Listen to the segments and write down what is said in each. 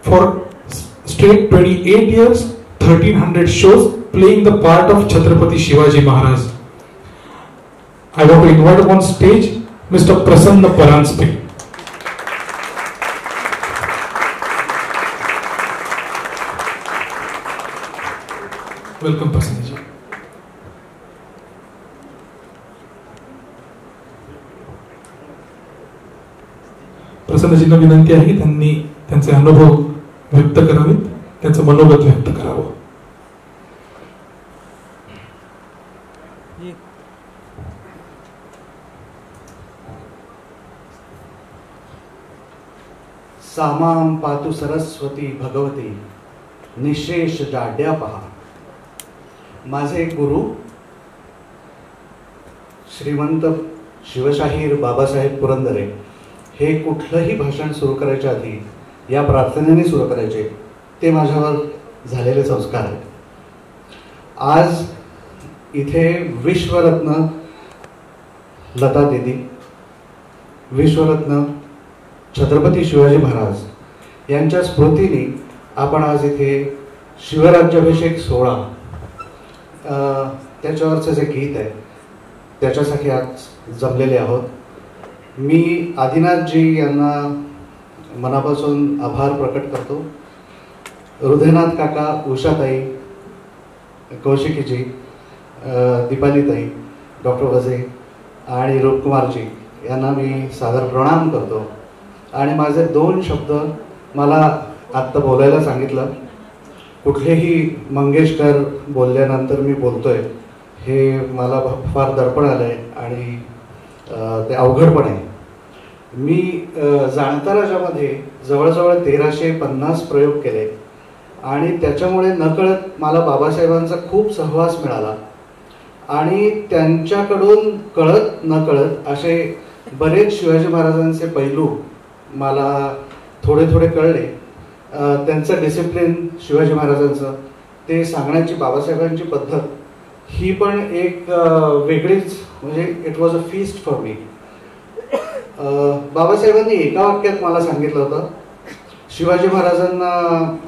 for straight 28 years, 1300 shows playing the part of Chhatrapati Shivaji Maharaj. I want to invite on stage Mr. Prasanna Paranjpe. Welcome, Prasanna ji. प्रसन्नजींना विनंती आहे की त्यांनी त्यांचे अनुभव व्यक्त करावेत, त्यांचं मनोगत व्यक्त करावं. सामां पातु सरस्वती भगवती निशेष जाड्या पहा. माझे गुरु श्रीमंत शिवशाहीर बाबासाहेब पुरंदरे हे कुठलंही भाषण सुरू करायच्या आधी या प्रार्थनेने सुरू करायचे. ते माझ्यावर झालेले संस्कार आहेत. आज इथे विश्वरत्न लता दीदी, विश्वरत्न छत्रपती शिवाजी महाराज यांच्या स्मृतीने आपण आज इथे शिवराज्याभिषेक सोहळा त्याच्यावरचं जे गीत आहे त्याच्यासाठी आज जमलेले आहोत. मी आदिनाथजी यांना मनापासून आभार प्रकट करतो. हृदयनाथ काका, उषाताई, कौशिकीजी, दीपालीताई, डॉक्टर वजे आणि रूपकुमारजी यांना मी सादर प्रणाम करतो. आणि माझे 2 शब्द मला आत्ता बोलायला सांगितलं. कुठलेही मंगेशकर बोलल्यानंतर मी बोलतोय हे मला फार दडपण आलंय आणि ते अवघड पण आहे. मी जाणता राजामध्ये जवळजवळ 1350 प्रयोग केले आणि त्याच्यामुळे नकळत मला बाबासाहेबांचा खूप सहवास मिळाला आणि त्यांच्याकडून कळत नकळत असे बरेच शिवाजी महाराजांचे पैलू मला थोडे थोडे कळले. त्यांचं डिसिप्लिन शिवाजी महाराजांचं ते सांगण्याची बाबासाहेबांची पद्धत ही पण एक वेगळीच, म्हणजे it was a feast for me. बाबासाहेबांनी एका वाक्यात मला सांगितलं होतं, शिवाजी महाराजांना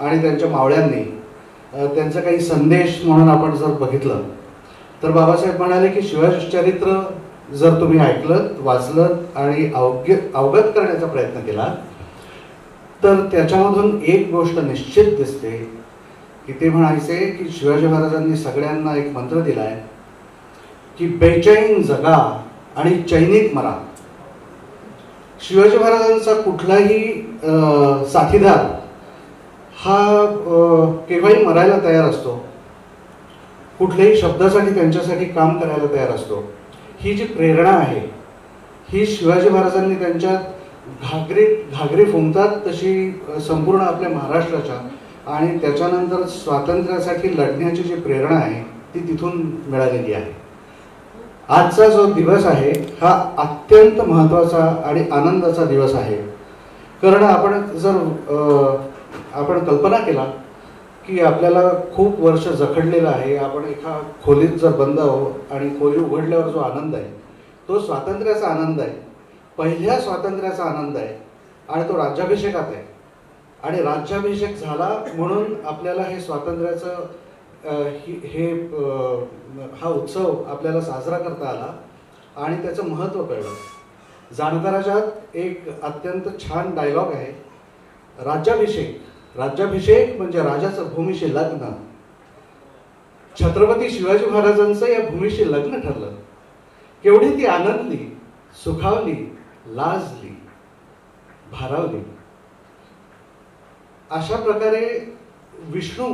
आणि त्यांच्या मावळ्यांनी त्यांचा काही संदेश म्हणून आपण जर बघितलं तर बाबासाहेब म्हणाले की शिवाजी चरित्र जर तुम्ही ऐकलं, वाचलं आणि अवगत करण्याचा प्रयत्न केला तर त्याच्यामधून एक गोष्ट निश्चित दिसते की ते म्हणायचे की शिवाजी महाराजांनी सगळ्यांना एक मंत्र दिलाय की बेचैन जगा आणि चैनिक मरा. शिवाजी महाराजांचा कुठलाही साथीदार हा केव्हाही मरायला तयार असतो, कुठल्याही शब्दासाठी त्यांच्यासाठी काम करायला तयार असतो. ही जी प्रेरणा आहे ही शिवाजी महाराजांनी त्यांच्यात घागरी फुंकतात तशी संपूर्ण आपल्या महाराष्ट्राच्या आणि त्याच्यानंतर स्वातंत्र्यासाठी लढण्याची जी प्रेरणा आहे ती तिथून मिळालेली आहे. आजचा जो दिवस आहे हा अत्यंत महत्त्वाचा आणि आनंदाचा दिवस आहे. कारण आपण कल्पना केला की आपल्याला खूप वर्ष जखडलेलं आहे, आपण एका खोलीत जर बंद आहोत आणि खोली उघडल्यावर जो आनंद आहे तो स्वातंत्र्याचा आनंद आहे, पहिल्या स्वातंत्र्याचा आनंद आहे आणि तो राज्याभिषेकात आहे. आणि राज्याभिषेक झाला म्हणून आपल्याला हे स्वातंत्र्याचं हा उत्सव आपल्याला साजरा करता आला आणि त्याचं महत्त्व कळलं. जाणता राजात एक अत्यंत छान डायलॉग आहे, राज्याभिषेक म्हणजे राजाचं भूमीशी लग्न. छत्रपती शिवाजी महाराजांचं या भूमीशी लग्न ठरलं. केवढी ती आनंदली, सुखावली, लाजली, भारावली. अशा प्रकारे विष्णू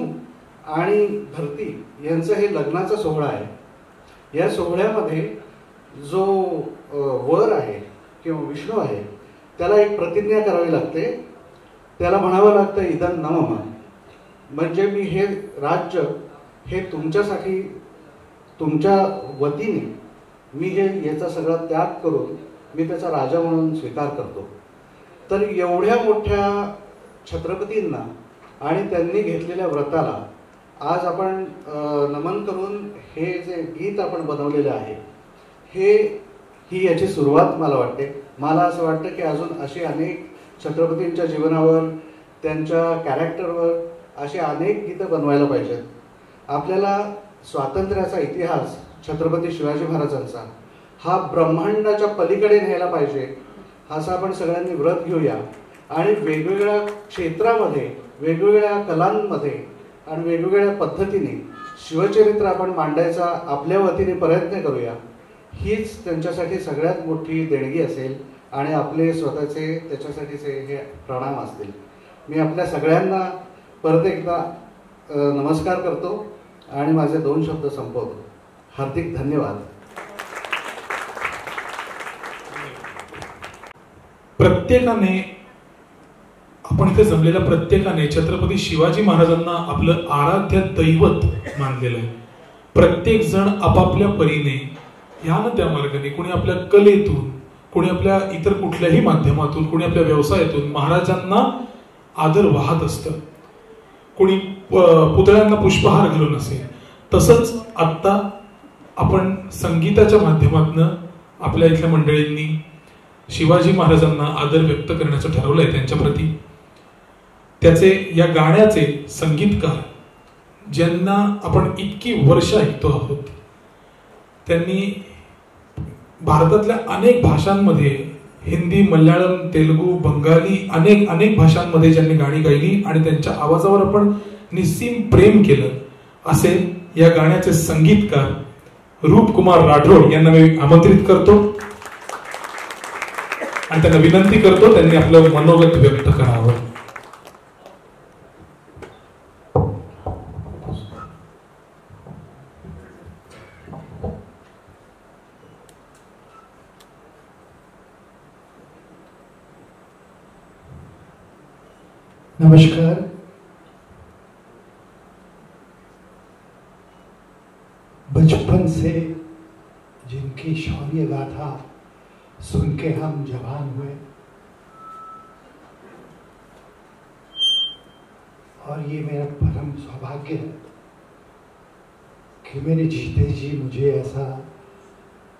आणि धरती यांचं हे लग्नाचा सोहळा आहे. या सोहळ्यामध्ये जो वर आहे किंवा विष्णू आहे त्याला एक प्रतिज्ञा करावी लागते. त्याला म्हणावं लागतं इदं न मम, म्हणजे मी हे राज्य हे तुमच्यासाठी, तुमच्या वतीने मी हे याचा सगळा त्याग करून मी त्याचा राजा म्हणून स्वीकार करतो. तर एवढ्या मोठ्या छत्रपतींना आणि त्यांनी घेतलेल्या व्रताला आज आपण नमन करून हे जे गीत आपण बनवलेलं आहे ही याची सुरुवात मला वाटते. मला असं वाटतं की अजून अशी अनेक छत्रपतींच्या जीवनावर त्यांच्या कॅरेक्टरवर अशी अनेक गीतं बनवायला पाहिजेत. आपल्याला स्वातंत्र्याचा इतिहास छत्रपती शिवाजी महाराजांचा हा ब्रह्मांडाच्या पलीकडे न्यायला पाहिजे, असं आपण सगळ्यांनी व्रत घेऊया आणि वेगवेगळ्या क्षेत्रामध्ये, वेगवेगळ्या कलांमध्ये आणि वेगवेगळ्या पद्धतीने शिवचरित्र आपण मांडायचा आपल्या वतीने प्रयत्न करूया. हीच त्यांच्यासाठी सगळ्यात मोठी देणगी असेल आणि आपले स्वतःचे त्याच्यासाठीचे हे प्रणाम असतील. मी आपल्या सगळ्यांना परत एकदा नमस्कार करतो आणि माझे 2 शब्द संपवतो. हार्दिक धन्यवाद. प्रत्येकाने, आपण इथे जमलेल्या प्रत्येकाने छत्रपती शिवाजी महाराजांना आपलं आराध्य दैवत मानलेलं आहे. प्रत्येक जण आपापल्या परीने या ना त्या मार्गाने, कोणी आपल्या कलेतून, कोणी आपल्या इतर कुठल्याही माध्यमातून, कोणी आपल्या व्यवसायातून महाराजांना आदर वाहत असतं. कोणी पुतळ्यांना पुष्पहार घालून असेल. तसंच आत्ता आपण संगीताच्या माध्यमातून आपल्या इथल्या मंडळींनी शिवाजी महाराजांना आदर व्यक्त करण्याचं ठरवलंय त्यांच्याप्रती. त्याचे या गाण्याचे संगीतकार ज्यांना आपण इतकी वर्ष ऐकतो आहोत, त्यांनी भारतातल्या अनेक भाषांमध्ये, हिंदी, मल्याळम, तेलुगू, बंगाली, अनेक भाषांमध्ये ज्यांनी गाणी गायली आणि त्यांच्या आवाजावर आपण निस्सीम प्रेम केलं, असे या गाण्याचे संगीतकार रूपकुमार राठोड यांना मी आमंत्रित करतो आणि त्यांना विनंती करतो त्यांनी आपलं मनोगत व्यक्त करावं. नमस्कार. बचपन से जिनकी शौर्य गाथा सुन के हम जवान हुए और ये मेरा परम सौभाग्य है कि मेरे जीते जी मुझे ऐसा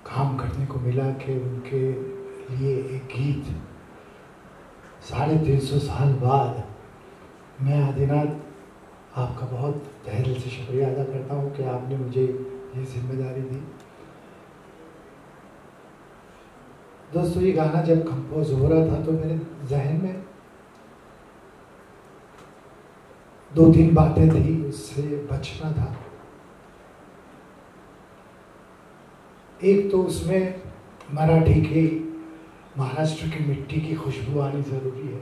काम करने को मिला कि उनके लिए एक गीत 350 साल बाद. मैं आदिनाथ आपका बहुत तहे दिल से शुक्रिया अदा करता हूँ कि आपने मुझे ये जिम्मेदारी दी. दोस्तों, ये गाना जब कंपोज हो रहा था तो मेरे जहन में 2-3 बातें थी, उससे बचना था. एक तो उसमें मराठी की, महाराष्ट्र की मिट्टी की खुशबू आनी जरूरी है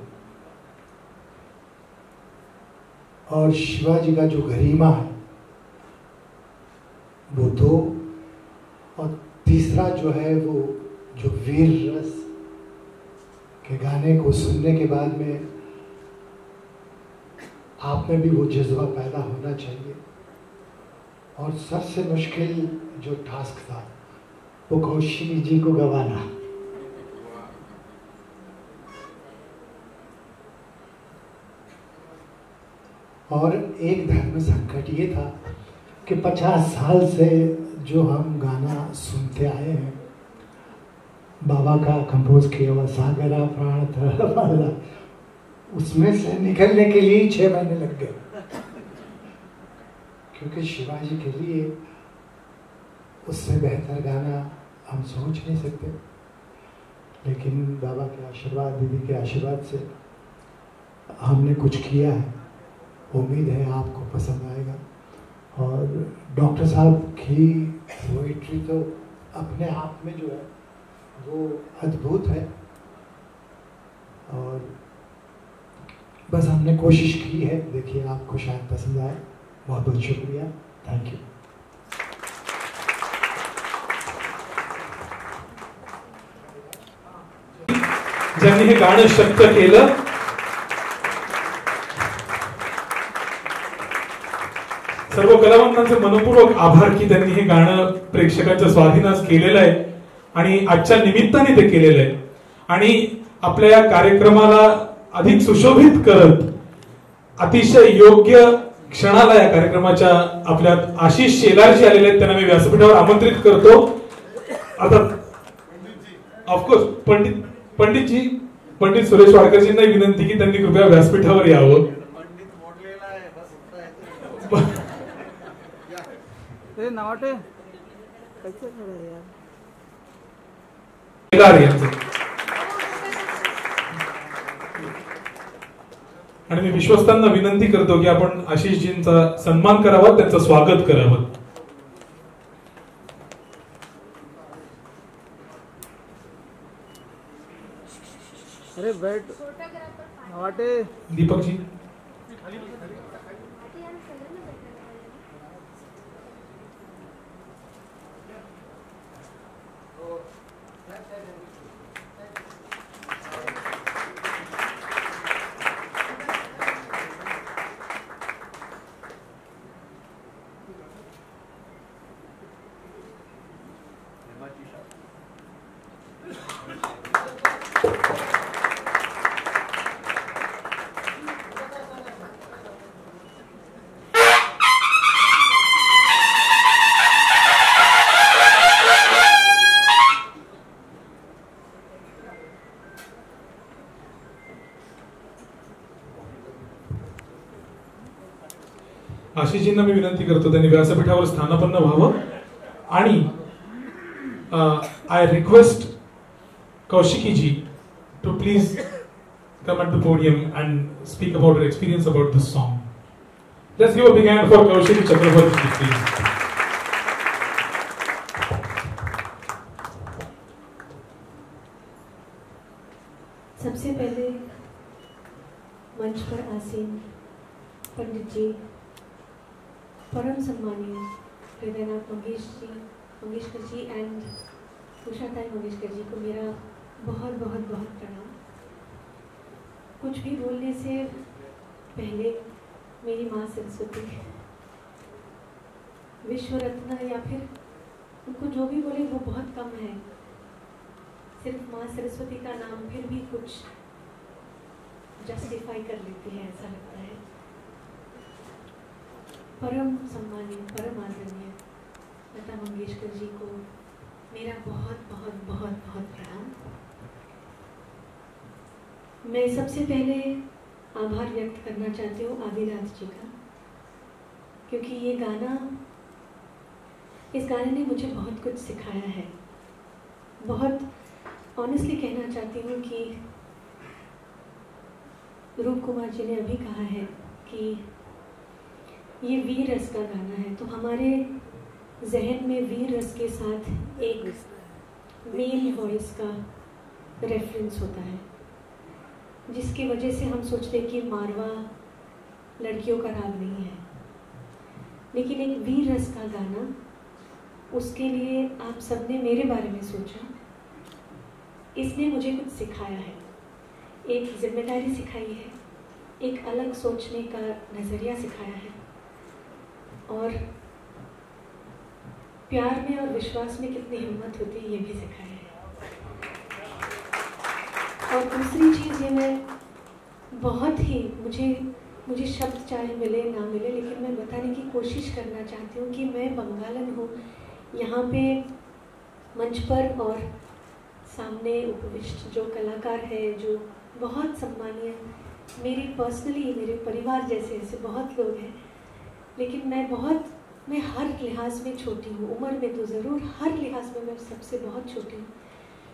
और शिवाजी का जो गरिमा है वो 2, और तीसरा जो है वो जो वीर रस के गाने को सुनने के बाद में आप में भी वो जज्बा पैदा होना चाहिए. और सबसे मुश्किल जो टास्क था वो कौशिकी जी को गवाना. और एक धर्म संकट ये था कि 50 साल से जो हम गाना सुनते आए हैं, बाबा का कंपोज किया हुआ सागरा प्राण वाला, उसमें से निकलने के लिए 6 महीने लग गए, क्योंकि शिवाजी के लिए उससे बेहतर गाना हम सोच नहीं सकते. लेकिन बाबा के आशीर्वाद, दीदी के आशीर्वाद से हमने कुछ किया है. उम्मीद है आपको पसंद आएगा. और डॉक्टर साहब की पोइट्री तो अपने आप में जो है वो अद्भुत है, और बस हमने कोशिश की है. देखिए, आपको शायद पसंद आए. बहुत बहुत शुक्रिया. Thank you. ज्यांनी हे गाणं शक्य केलं, सर्व कलावंतांचे मनपूर्वक आभार की त्यांनी हे गाणं प्रेक्षकांच्या स्वाधीनास केलेलं आहे आणि आजच्या निमित्ताने ते केलेलं आहे. आणि आपल्या या कार्यक्रमाला अधिक सुशोभित करत अतिशय योग्य क्षणाला या कार्यक्रमाच्या आपल्यात आशिष शेलारजी आलेले आहेत. त्यांना मी व्यासपीठावर आमंत्रित करतो. आता ऑफकोर्स पंडितजी पंडित सुरेश वाडकरजींना विनंती की त्यांनी कृपया व्यासपीठावर यावं. आणि मी विश्वस्तांना विनंती करतो की आपण आशिषजींचा सन्मान करावा, त्यांचं स्वागत करावं. अरे बैठ दीपक जी. आशिषजींना मी विनंती करतो त्यांनी व्यासपीठावर स्थानापन्न व्हावं. आणि I request Kaushiki ji to please come at the podium and speak about her experience about this song. Let's give a big hand for Kaushiki Chakrabarti, please. सबसे पहले मंच पर आसीन पंडित जी, परम सम्मानीय हृदयनाथ मंगेशकर जी एंड उषाताई मंगेशकर जी को मेरा बहुत बहुत बहुत प्रणाम. कुछ भी बोलने से पहले मेरी माँ सरस्वती, विश्व रत्न या फिर उनको जो भी बोले वो बहुत कम है. सिर्फ माँ सरस्वती का नाम फिर भी कुछ जस्टिफाई कर लेती है, ऐसा लगता है. परम सम्मानीय, परम आदरणीय लता मंगेशकर जी को मेरा बहुत बहुत बहुत बहुत प्रणाम. मैं सबसे पहले आभार व्यक्त करना चाहती हूँ आदिनाथ जी का, क्योंकि ये गाना, इस गाने ने मुझे बहुत कुछ सिखाया है. बहुत ऑनेस्टली कहना चाहती हूँ कि रूप कुमार जी ने अभी कहा है कि ये वीर रस का गाना है, तो हमारे जहन में वीर रस के साथ एक मेल वॉइस का रेफरेंस होता है, जिसकी वजह से हम सोचते हैं कि मारवा लड़कियों का राग नहीं है. लेकिन एक वीर रस का गाना, उसके लिए आप सबने मेरे बारे में सोचा, इसने मुझे कुछ सिखाया है. एक जिम्मेदारी सिखाई है, एक अलग सोचने का नज़रिया सिखाया है, और प्यार में और विश्वास में कितनी हिम्मत होती है ये भी सिखाया है. और दूसरी चीज़ ये, मैं बहुत ही, मुझे शब्द चाहे मिले ना मिले, लेकिन मैं बताने की कोशिश करना चाहती हूँ कि मैं बंगालन हूँ. यहाँ पे मंच पर और सामने उपविष्ट जो कलाकार है, जो बहुत सम्मानीय, मेरी पर्सनली, मेरे परिवार जैसे ऐसे बहुत लोग हैं, लेकिन मैं हर लिहाज में छोटी हूँ. उम्र में तो ज़रूर, हर लिहाज में मैं सबसे बहुत छोटी हूँ.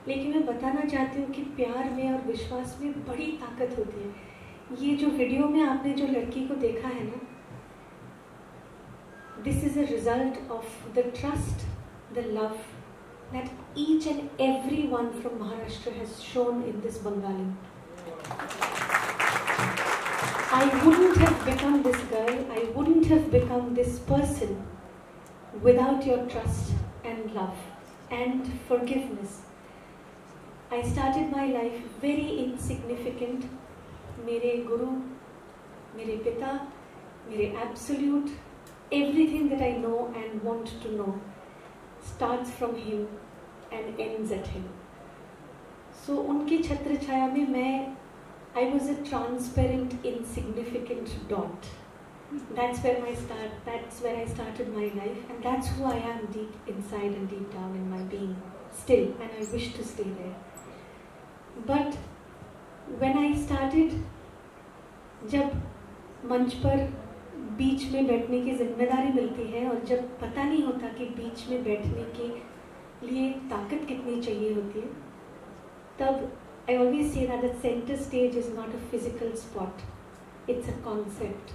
लेकिन मैं बताना चाहती हूँ कि प्यार में और विश्वास में बड़ी ताकत होती है. ये जो वीडियो में आपने जो लड़की को देखा है ना, this is a result of the trust, the love that each and every one from Maharashtra has shown in this Bengali. I wouldn't have become this girl, I wouldn't have become this person without your trust and love and forgiveness. I started my life very insignificant. मेरे गुरु, मेरे पिता, मेरे absolute, everything that I know and want to know starts from him and ends at him. So उनकी छत्र छाया में I was a transparent, insignificant dot. That's where I started my life, and that's who I am deep inside and deep down in my being still, and I wish to stay there. But when I started, जब मंच पर beach में बैठने की जिम्मेदारी मिलती है और जब पता नहीं होता कि बीच में बैठने के लिए ताकत कितनी चाहिए होती है, तब I always say that the center stage is not a physical spot, it's a concept.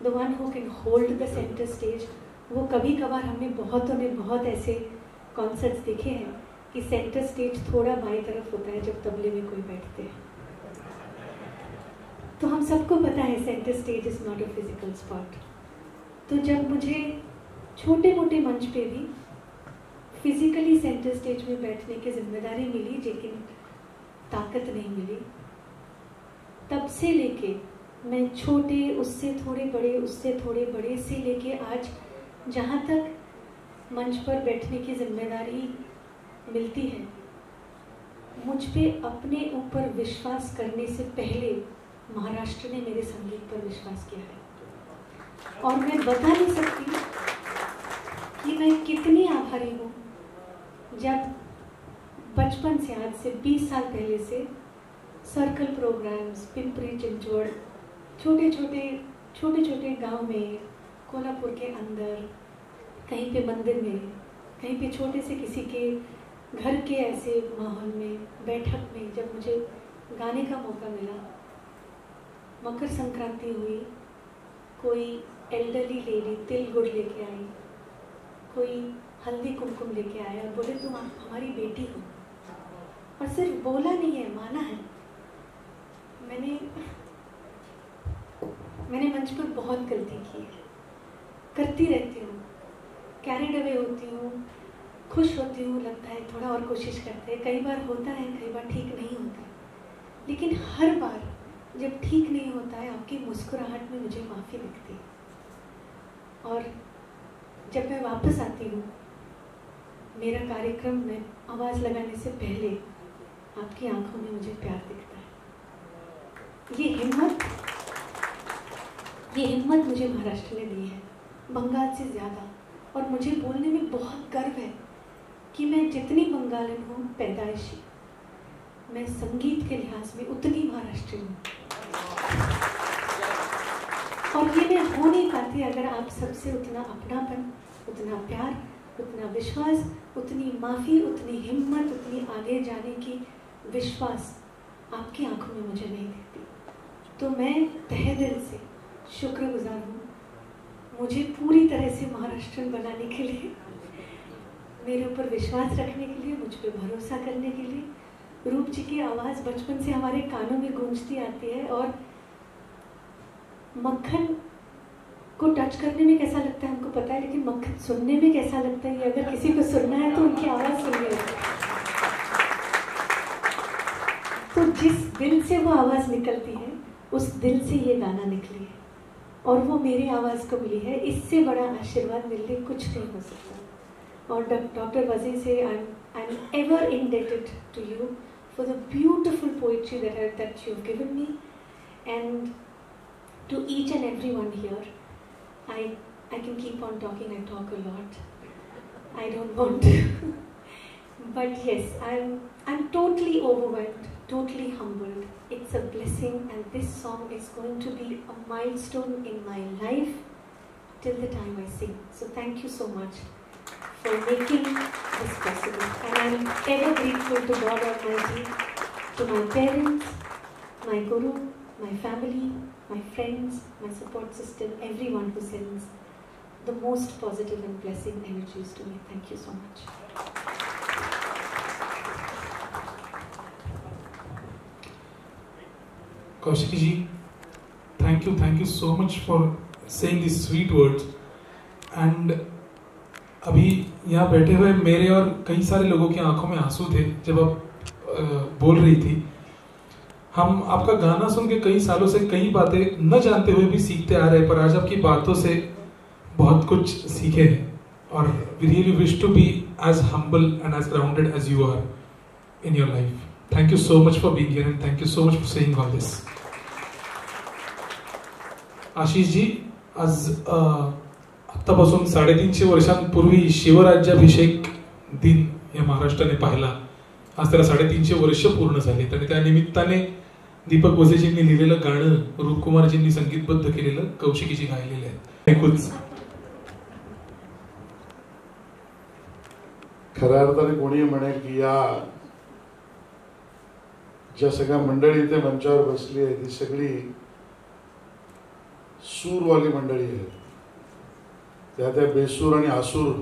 The one who can hold the center stage, वो कभी कभार हमने बहुतों ने बहुत ऐसे कॉन्सर्ट्स देखे हैं कि सेंटर स्टेज थोड़ा बाईं तरफ होता है जब तबले में कोई बैठते हैं। तो हम सबको पता है centre stage is not a physical spot. तो जब मुझे छोटे मोटे मंच पे भी फिजिकली सेंटर स्टेज में बैठने की जिम्मेदारी मिली, लेकिन ताकत नहीं मिली, तब से लेके मैं छोटे, उससे थोड़े बड़े, उससे थोड़े बड़े से लेके आज जहाँ तक मंच पर बैठने की जिम्मेदारी मिलती है, मुझ पे अपने ऊपर विश्वास करने से पहले महाराष्ट्र ने मेरे संगीत पर विश्वास किया है। और मैं बता नहीं सकती कि मैं कितनी आभारी हूँ जब बचपन से, आज से 20 साल पहले से सर्कल प्रोग्राम्स पिंपरी चिंचवड़, छोटे छोटे गांव में, कोल्हापुर के अंदर, कहीं पे मंदिर में, कहीं पे छोटे से किसी के घर के ऐसे माहौल में, बैठक में जब मुझे गाने का मौका मिला, मकर संक्रांति हुई, कोई एल्डरली लेडी तिल गुड़ लेके आई, कोई हल्दी कुमकुम लेके आया और बोले तुम हमारी बेटी हो। और सिर्फ बोला नहीं है, माना है। मैंने मंच पर बहुत गलती की है, करती रहती हूँ, कैरिड अवे होती हूँ, खुश होती हूँ, लगता है थोड़ा और कोशिश करते हैं, कई बार होता है, कई बार ठीक नहीं होता, लेकिन हर बार जब ठीक नहीं होता है आपकी मुस्कुराहट में मुझे माफ़ी दिखती है। और जब मैं वापस आती हूँ, मेरा कार्यक्रम में आवाज़ लगाने से पहले आपकी आंखों में मुझे प्यार दिखता है। ये हिम्मत मुझे महाराष्ट्र ने दी है, बंगाल से ज़्यादा। और मुझे बोलने में बहुत गर्व है कि मैं जितनी बंगालन हूँ पैदाइशी, मैं संगीत के लिहाज में उतनी महाराष्ट्री हूँ। और ये मैं हो नहीं पाती अगर आप सबसे उतना अपनापन, उतना प्यार, उतना विश्वास, उतनी माफ़ी, उतनी हिम्मत, उतनी आगे जाने की विश्वास आपकी आंखों में मुझे नहीं दिखती। तो मैं तहे दिल से शुक्रगुजार हूँ मुझे पूरी तरह से महाराष्ट्रन बनाने के लिए, मेरे ऊपर विश्वास रखने के लिए, मुझ पर भरोसा करने के लिए। रूप जी की आवाज़ बचपन से हमारे कानों में गूंजती आती है और मक्खन को टच करने में कैसा लगता है हमको पता है, लेकिन मक्खन सुनने में कैसा लगता है, अगर किसी को सुनना है तो उनकी आवाज़ सुननी होती है। तो जिस दिल से वो आवाज़ निकलती है, उस दिल से ये गाना निकली है और वो मेरी आवाज़ को मिली है। इससे बड़ा आशीर्वाद मिलने कुछ नहीं हो सकता। और डॉक्टर वज़ी से I am ever indebted to you for the beautiful poetry that you've given me, and to each and everyone here. I can keep on talking, I talk a lot. I don't want to. But yes, I'm totally overwhelmed, totally humbled. It's a blessing, and this song is going to be a milestone in my life till the time I sing. So thank you so much for making this possible. And I am ever grateful to God Almighty, to my parents, my guru, my family, my friends, my support system, everyone who sends the most positive and blessing energies to me. Thank you so much. Kaushiki ji, thank you so much for saying these sweet words. And अभी यहाँ बैठे हुए मेरे और कई सारे लोगों की आंखों में आंसू थे जब आप बोल रही थी। हम आपका गाना सुन के कई सालों से कई बातें न जानते हुए भी सीखते आ रहे हैं, पर आज आपकी बातों से बहुत कुछ सीखे हैं। और we really wish to be as humble and as grounded as you are in your life. Thank you so much for being here and thank you so much for saying all this. Ashish ji, आज आतापासून 350 वर्षांपूर्वी शिवराज्याभिषेक दिन या महाराष्ट्राने पाहिला। आज त्याला 350 वर्ष पूर्ण झालीत आणि त्या निमित्ताने दीपक वझेजींनी लिहिलेलं गाणं रूपकुमारजींनी संगीतबद्ध केलेलं कौशिकीजी गायलेलं आहे. ऐकूच. खऱ्या अर्थाने कोणी म्हणेल की या ज्या सगळ्या मंडळी इथे मंचावर बसली आहे ती सगळी सूरवाली मंडळी आहे. त्या बेसूर आणि आसूर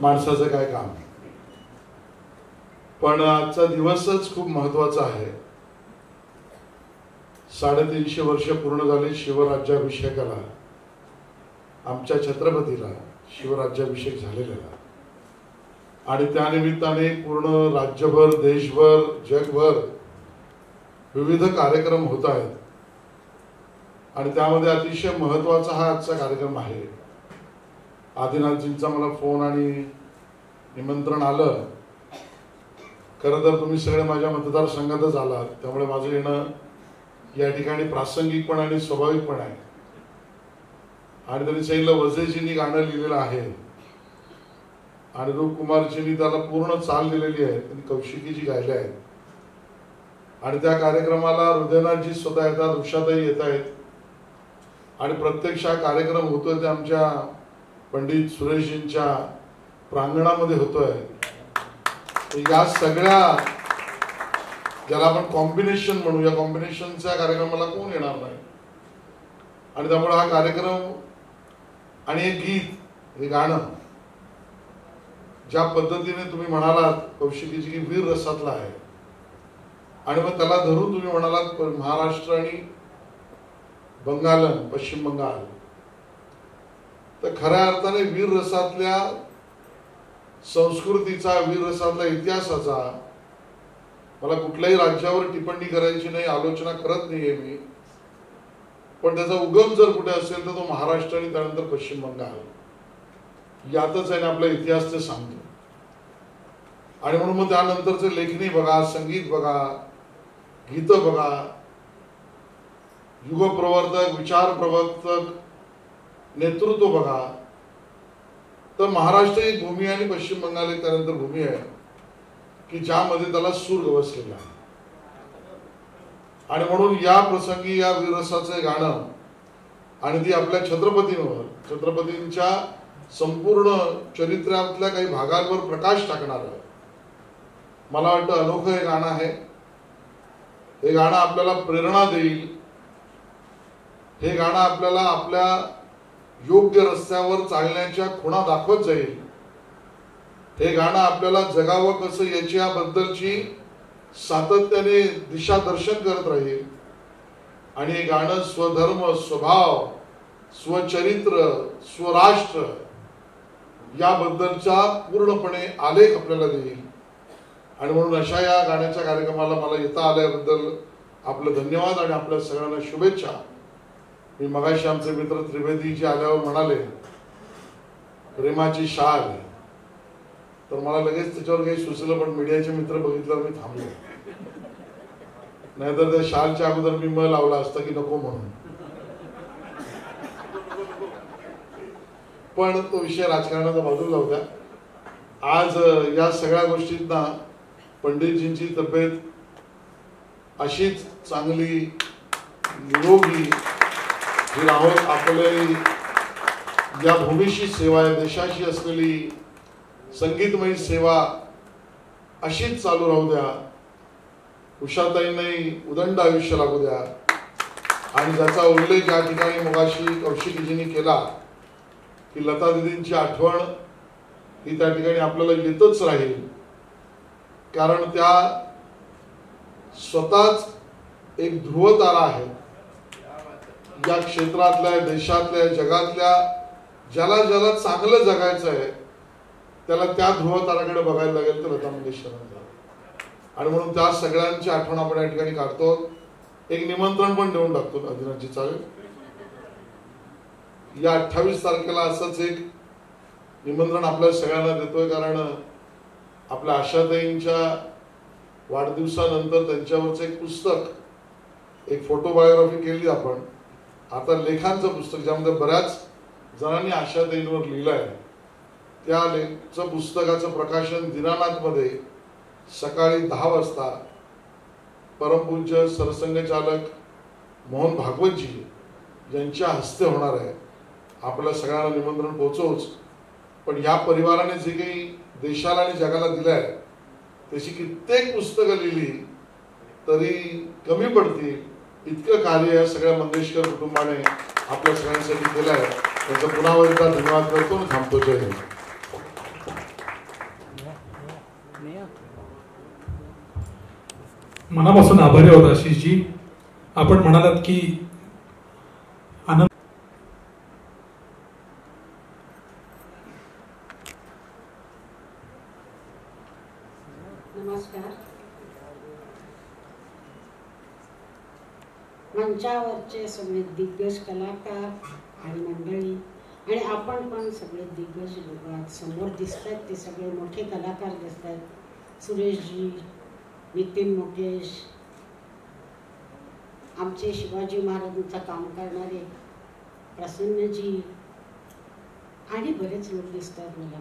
माणसाचं काय काम. पण आजचा दिवसच खूप महत्वाचा आहे. 350 वर्ष पूर्ण झाली शिवराज्याभिषेकाला. आमच्या छत्रपतीला शिवराज्याभिषेक झालेला आणि त्यानिमित्ताने पूर्ण राज्यभर, देशभर, जगभर विविध कार्यक्रम होत आहेत आणि त्यामध्ये अतिशय महत्वाचा हा आजचा कार्यक्रम आहे. आदिनाथजींचा मला फोन आणि निमंत्रण आलं. खरं तर तुम्ही सगळे माझ्या मतदारसंघातच आलात, त्यामुळे माझं येणं या ठिकाणी प्रासंगिक पण आणि स्वाभाविक पण आहे. आणि त्यांनी सांगितलं वझेजींनी गाणं लिहिलेलं आहे आणि रूपकुमारजींनी त्याला पूर्ण चाल दिलेली आहे, त्यांनी कौशिकीजी गायले आहेत. आणि त्या कार्यक्रमाला हृदयनाथजी स्वतः येतात, उषाताई येत आहेत आणि प्रत्यक्ष हा कार्यक्रम होतोय ते आमच्या पंडित सुरेशजींच्या प्रांगणामध्ये होतोय. या सगळ्या ज्याला आपण कॉम्बिनेशन म्हणू, या कॉम्बिनेशनच्या कार्यक्रमाला कोण येणार नाही. आणि त्यामुळे हा कार्यक्रम आणि हे गीत, हे गाणं ज्या पद्धतीने तुम्ही म्हणालात कौशिकीजी की वीर रसातला आहे आणि मग त्याला धरून तुम्ही म्हणालात महाराष्ट्र आणि बंगालन, पश्चिम बंगाल, तर खऱ्या अर्थाने वीर रसातल्या संस्कृतीचा, वीर रसातल्या इतिहासाचा मला कुठल्याही राज्यावर टिप्पणी करायची नाही, आलोचना करत नाहीये मी. पण त्याचा उगम जर कुठे असेल तर तो महाराष्ट्र आणि त्यानंतर पश्चिम बंगाल यातच आहे. आपला इतिहास ते सांगतो. आणि म्हणून मग त्यानंतरचे लेखणी बघा, संगीत बघा, गीत बघा, युगप्रवर्तक, विचार प्रवर्तक, नेतृत्व बघा, तर महाराष्ट्र एक भूमी आणि पश्चिम बंगाल एक त्यानंतर भूमी आहे की ज्यामध्ये त्याला सूर गवसलेला आहे. आणि म्हणून या प्रसंगी या वीररसाचे गाणं आणि ती आपल्या छत्रपतींवर, छत्रपतींच्या संपूर्ण चरित्रातल्या काही भागांवर प्रकाश टाकणार मला वाटतं अनोखं हे गाणं आहे. हे गाणं आपल्याला प्रेरणा देईल. हे गाणं आपल्याला आपल्या योग्य रस्त्यावर चालण्याच्या खुणा दाखवत जाईल. हे गाणं आपल्याला जगावं कसं याच्याबद्दलची सातत्याने दिशादर्शन करत राहील. आणि हे गाणं स्वधर्म, स्वभाव, स्वचरित्र, स्वराष्ट्र याबद्दलचा पूर्णपणे आलेख आपल्याला देईल. आणि म्हणून अशा या गाण्याच्या कार्यक्रमाला मला येता आल्याबद्दल आपलं धन्यवाद आणि आपल्या सगळ्यांना शुभेच्छा. मी मगाशी आमचे मित्र त्रिवेदीजी आल्यावर म्हणाले प्रेमाची शाल, तर मला लगेच त्याच्यावर काही सुचलं, पण मीडियाचे मित्र बघितल्यावर मी थांबलो. नाहीतर त्या शालच्या अगोदर मी म लावला असता की नको म्हणून. पण तो विषय राजकारणाचा बाजूला होता. आज या सगळ्या गोष्टींना पंडितजींची तब्येत अशीच चांगली, निरोगी ही राहोत. आपले या भूमीशी सेवा आहे, देशाशी असलेली संगीतमयी सेवा अशीच चालू राहू द्या. उषाताईंनाही उदंड आयुष्य लागू द्या. आणि ज्याचा उल्लेख या ठिकाणी मगाशी कौशिकीजींनी केला की लता दिदींची आठवण ही त्या ठिकाणी आपल्याला येतच राहील. कारण त्या स्वतःच एक ध्रुवतारा आहे या क्षेत्रातल्या, देशातल्या, जगातल्या. ज्याला ज्याला चांगलं जगायचं आहे त्याला त्या ध्रुवताराकडे बघायला लागेल तर लता मंगेशकरांचा. आणि म्हणून त्या सगळ्यांची आठवण आपण या ठिकाणी काढतो. एक निमंत्रण पण देऊन टाकतो आदिनाथजी, चालेल? या 28 तारखेला असंच एक निमंत्रण आपल्या सगळ्यांना देतोय. कारण आपल्या आशाताईंच्या वाढदिवसानंतर त्यांच्यावरचं एक पुस्तक, एक फोटोबायोग्राफी केली आपण. आता लेखांचं पुस्तक ज्यामध्ये बऱ्याच जणांनी आशाताईंवर लिहिलं आहे, त्या पुस्तकाचं प्रकाशन दिनानाथ मध्ये सकाळी 10 वाजता परमपूज्य सरसंघचालक मोहन भागवतजी यांच्या हस्ते होणार आहे. आपल्या सगळ्यांना निमंत्रण पोहोचवूच, पण या परिवाराने जे काही देशाला आणि जगाला दिलं आहे त्याची कित्येक पुस्तकं लिहिली तरी कमी पडतील इतकं कार्य या सगळ्या मंगेशकर कुटुंबाने आपल्या सगळ्यांसाठी केलं आहे. त्याचा पुन्हा एकदा धन्यवाद करतो आणि थांबतो. जय हिंद. मनापासून आभारी आहोत आशिषजी. आपण म्हणालात की आनंद नमस्कार. मंचावरचे सगळे दिग्गज कलाकार आणि मंडळी आणि आपण पण सगळे दिग्गज लोक समोर दिसत आहेत, ते सगळे मोठे कलाकार दिसत आहेत. सुरेशजी, नितीन मुकेश, आमचे शिवाजी महाराजांचं काम करणारे प्रसन्नजी आणि बरेच लोक दिसत आहेत मला.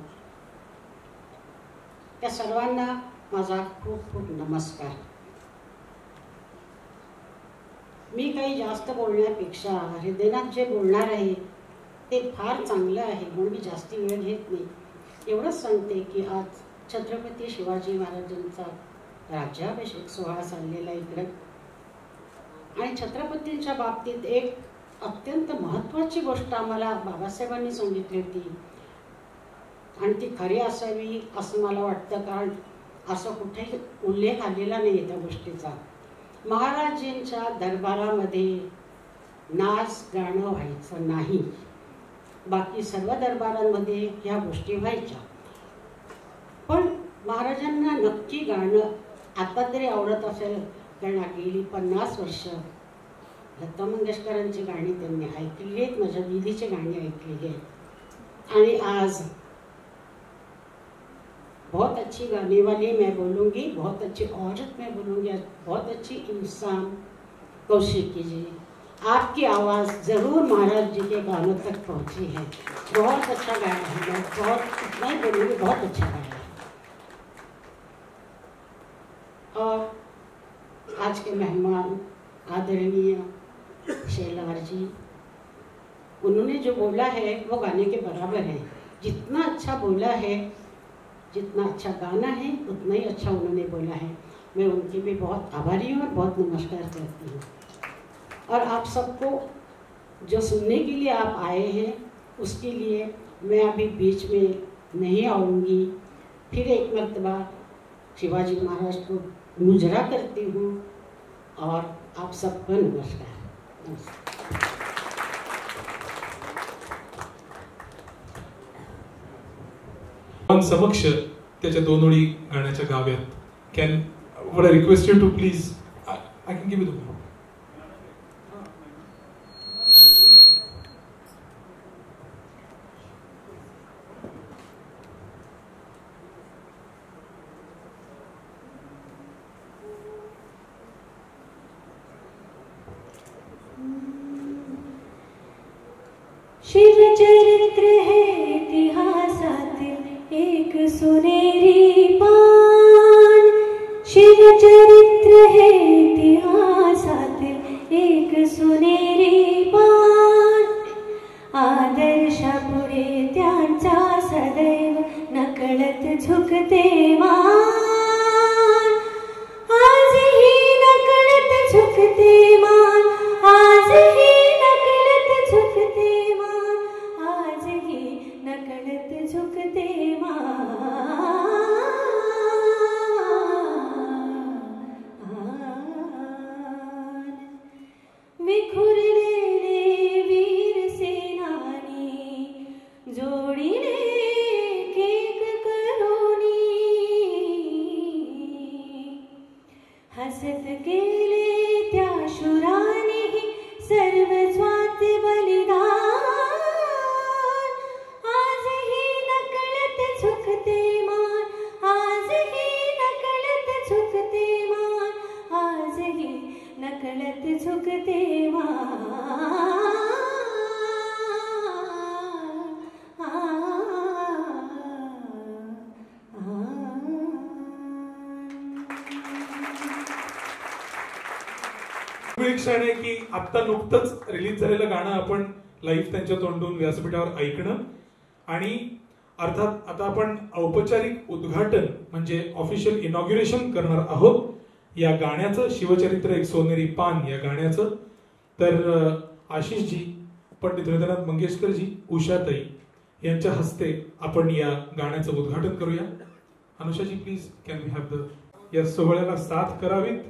त्या सर्वांना माझा खूप खूप नमस्कार. मी काही जास्त बोलण्यापेक्षा हृदयनाथ जे बोलणार आहे ते फार चांगलं आहे म्हणून मी जास्ती वेळ घेत नाही. एवढंच सांगते की आज छत्रपती शिवाजी महाराजांचा राज्याभिषेक सोहळा चाललेला इकडे आणि छत्रपतींच्या बाबतीत एक अत्यंत महत्त्वाची गोष्ट आम्हाला बाबासाहेबांनी सांगितली होती आणि ती खरी असावी असं मला वाटतं, कारण असं कुठेही उल्लेख आलेला नाही त्या गोष्टीचा. महाराजांच्या दरबारामध्ये नाच गाणं व्हायचं नाही, बाकी सर्व दरबारांमध्ये ह्या गोष्टी व्हायच्या. पण महाराजांना नक्की गाणं आता तरी आवडत असेल, कारण गेली 50 वर्ष लता मंगेशकरांची गाणी त्यांनी ऐकली आहेत, माझ्या दीदीची गाणी ऐकलेली आहेत. आणि आज बहुत अच्छी गाने वाली मैं बोलूँगी, बहुत अच्छी औरत मैं बोलूँगी, बहुत अच्छी इंसान कौशिकी जी, आपकी आवाज़ ज़रूर महाराज जी के गानों तक पहुँची है. बहुत अच्छा गाया है, बहुत इतना ही बोलूँगी, बहुत अच्छा गाया है. और आज के मेहमान आदरणीय शेलार जी, उन्होंने जो बोला है वो गाने के बराबर है. जितना अच्छा बोला है, जितना अच्छा गाना है, उतना ही अच्छा उन्होंने बोला है. मैं उनकी भी बहुत आभारी हूँ और बहुत नमस्कार करती हूँ. और आप सबको जो सुनने के लिए आप आए हैं उसके लिए मैं अभी बीच में नहीं आऊँगी. फिर एक मर्तबा शिवाजी महाराज को मुजरा करती हूँ और आप सबको नमस्कार. नमस्कार. समक्ष त्याच्या 2 ओळी गाण्याच्या गाव्यात. Can would I request you to please, I can give you the Shiv Charitra है इतिहासातील एक सुनेरी पान. शिव चरित्र है इतिहासातील एक सुनेरी पान. आदर्शापुढे त्यांचा सदैव नकळत झुकते मान. आजही नकळत झुकते मान, आजही नकळत झुकते मान, आजही नकळत झुकते मान. विखुरलेले वीर सेनानी जोडीले केक करोनी. दुर्मिळ क्षण आहे की आता नुकतंच रिलीज झालेलं गाणं आपण लाईव्ह त्यांच्या तोंडून व्यासपीठावर ऐकणं आणि अर्थात आता आपण औपचारिक उद्घाटन म्हणजे ऑफिशियल इनॉग्युरेशन करणार आहोत या गाण्याचं, शिवचरित्र एक सोनेरी पान या गाण्याचं. तर आशिषजी, पंडित हृदयनाथ मंगेशकरजी, उषाताई यांच्या हस्ते आपण या गाण्याचं उद्घाटन करूया. Anushaji please can we have the या सोहळ्याला साथ करावीत.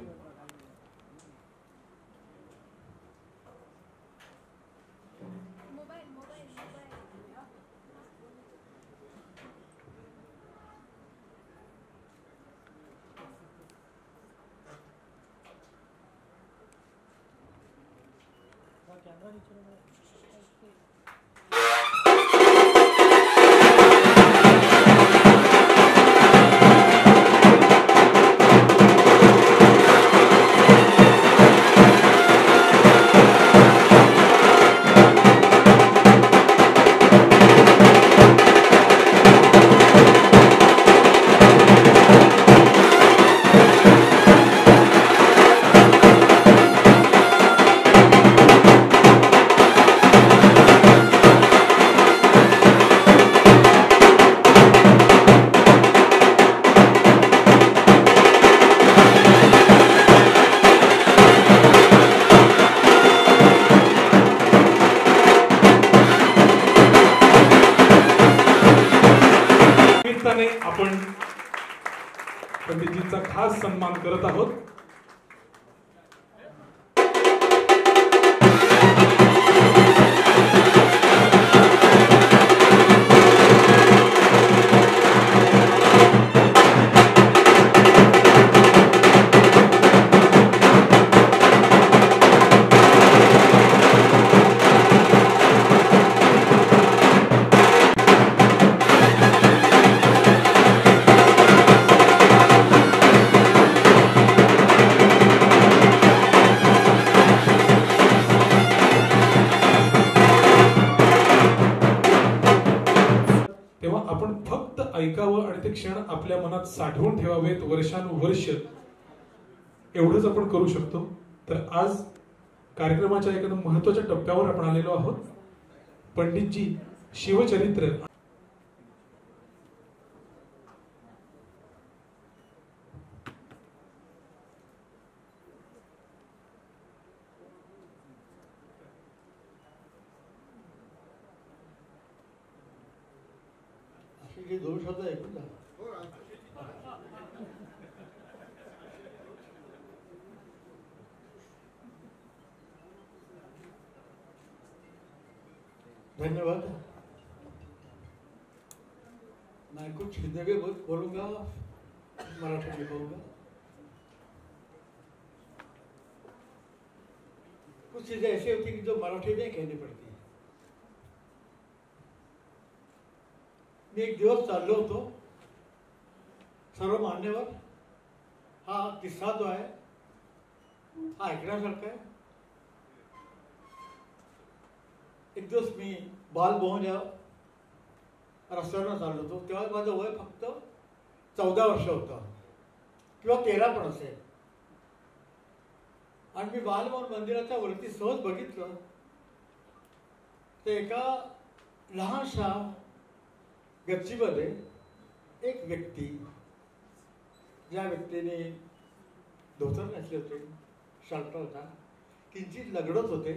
आपण पंडितजींचा खास सन्मान करत आहोत. ऐकावं आणि ते क्षण आपल्या मनात साठवून ठेवावेत वर्षानुवर्ष, एवढंच आपण करू शकतो. तर आज कार्यक्रमाच्या एका महत्त्वाच्या टप्प्यावर आपण आलेलो आहोत. पंडितजी शिवचरित्र दोन शब्द ऐकून जा. धन्यवाद. मैं कुछ हिंदी में बोलूंगा, मराठी में कहूंगा. कुछ चीजें ऐसी होती कि जो मराठी में कहनी पड़ती है. मी एक दिवस चाललो होतो, सर्व मान्यवर, हा किस्सा जो आहे हा ऐकण्यासारखा आहे. एक दिवस मी बालभवन या रस्त्यावर चाललो होतो, तेव्हा माझं वय फक्त 14 वर्ष होतं किंवा 13 पण असेल. आणि मी बालभवन मंदिराच्या वरती सहज बघितलं ते एका लहानशा गच्चीमध्ये एक व्यक्ती, ज्या व्यक्तीने धोतर घातले होते, शर्ट होता, किंचित लगडत होते,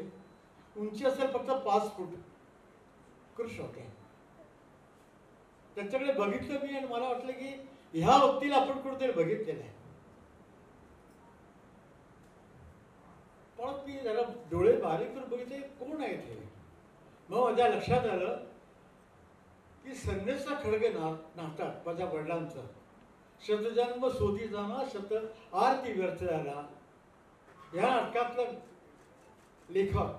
उंची असेल फक्त 5 फूट, कृष्ण होते. त्याच्याकडे बघितलं मी आणि मला वाटलं की ह्या व्यक्तीला आपण कुठेतरी बघितलेलं आहे. परत मी जरा डोळे बारीक करून बघितले, कोण आहे ते. मग माझ्या लक्षात आलं की संन्यासा खडगे नाटक माझ्या वडिलांचं, शतजन्म शोधी जाणा शत आरती व्यर्थ झाला, या नाटकातलं लेखक,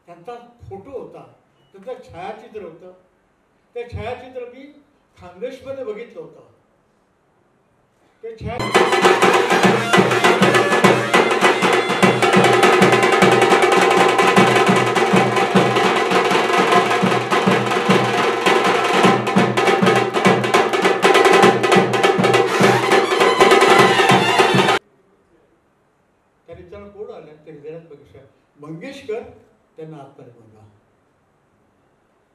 त्यांचा फोटो होता, त्यांचं छायाचित्र होतं. ते छायाचित्र मी खानदेशमध्ये बघितलं होतं. ते कोण आले ते कर, त्यांना आतमध्ये बोलवा.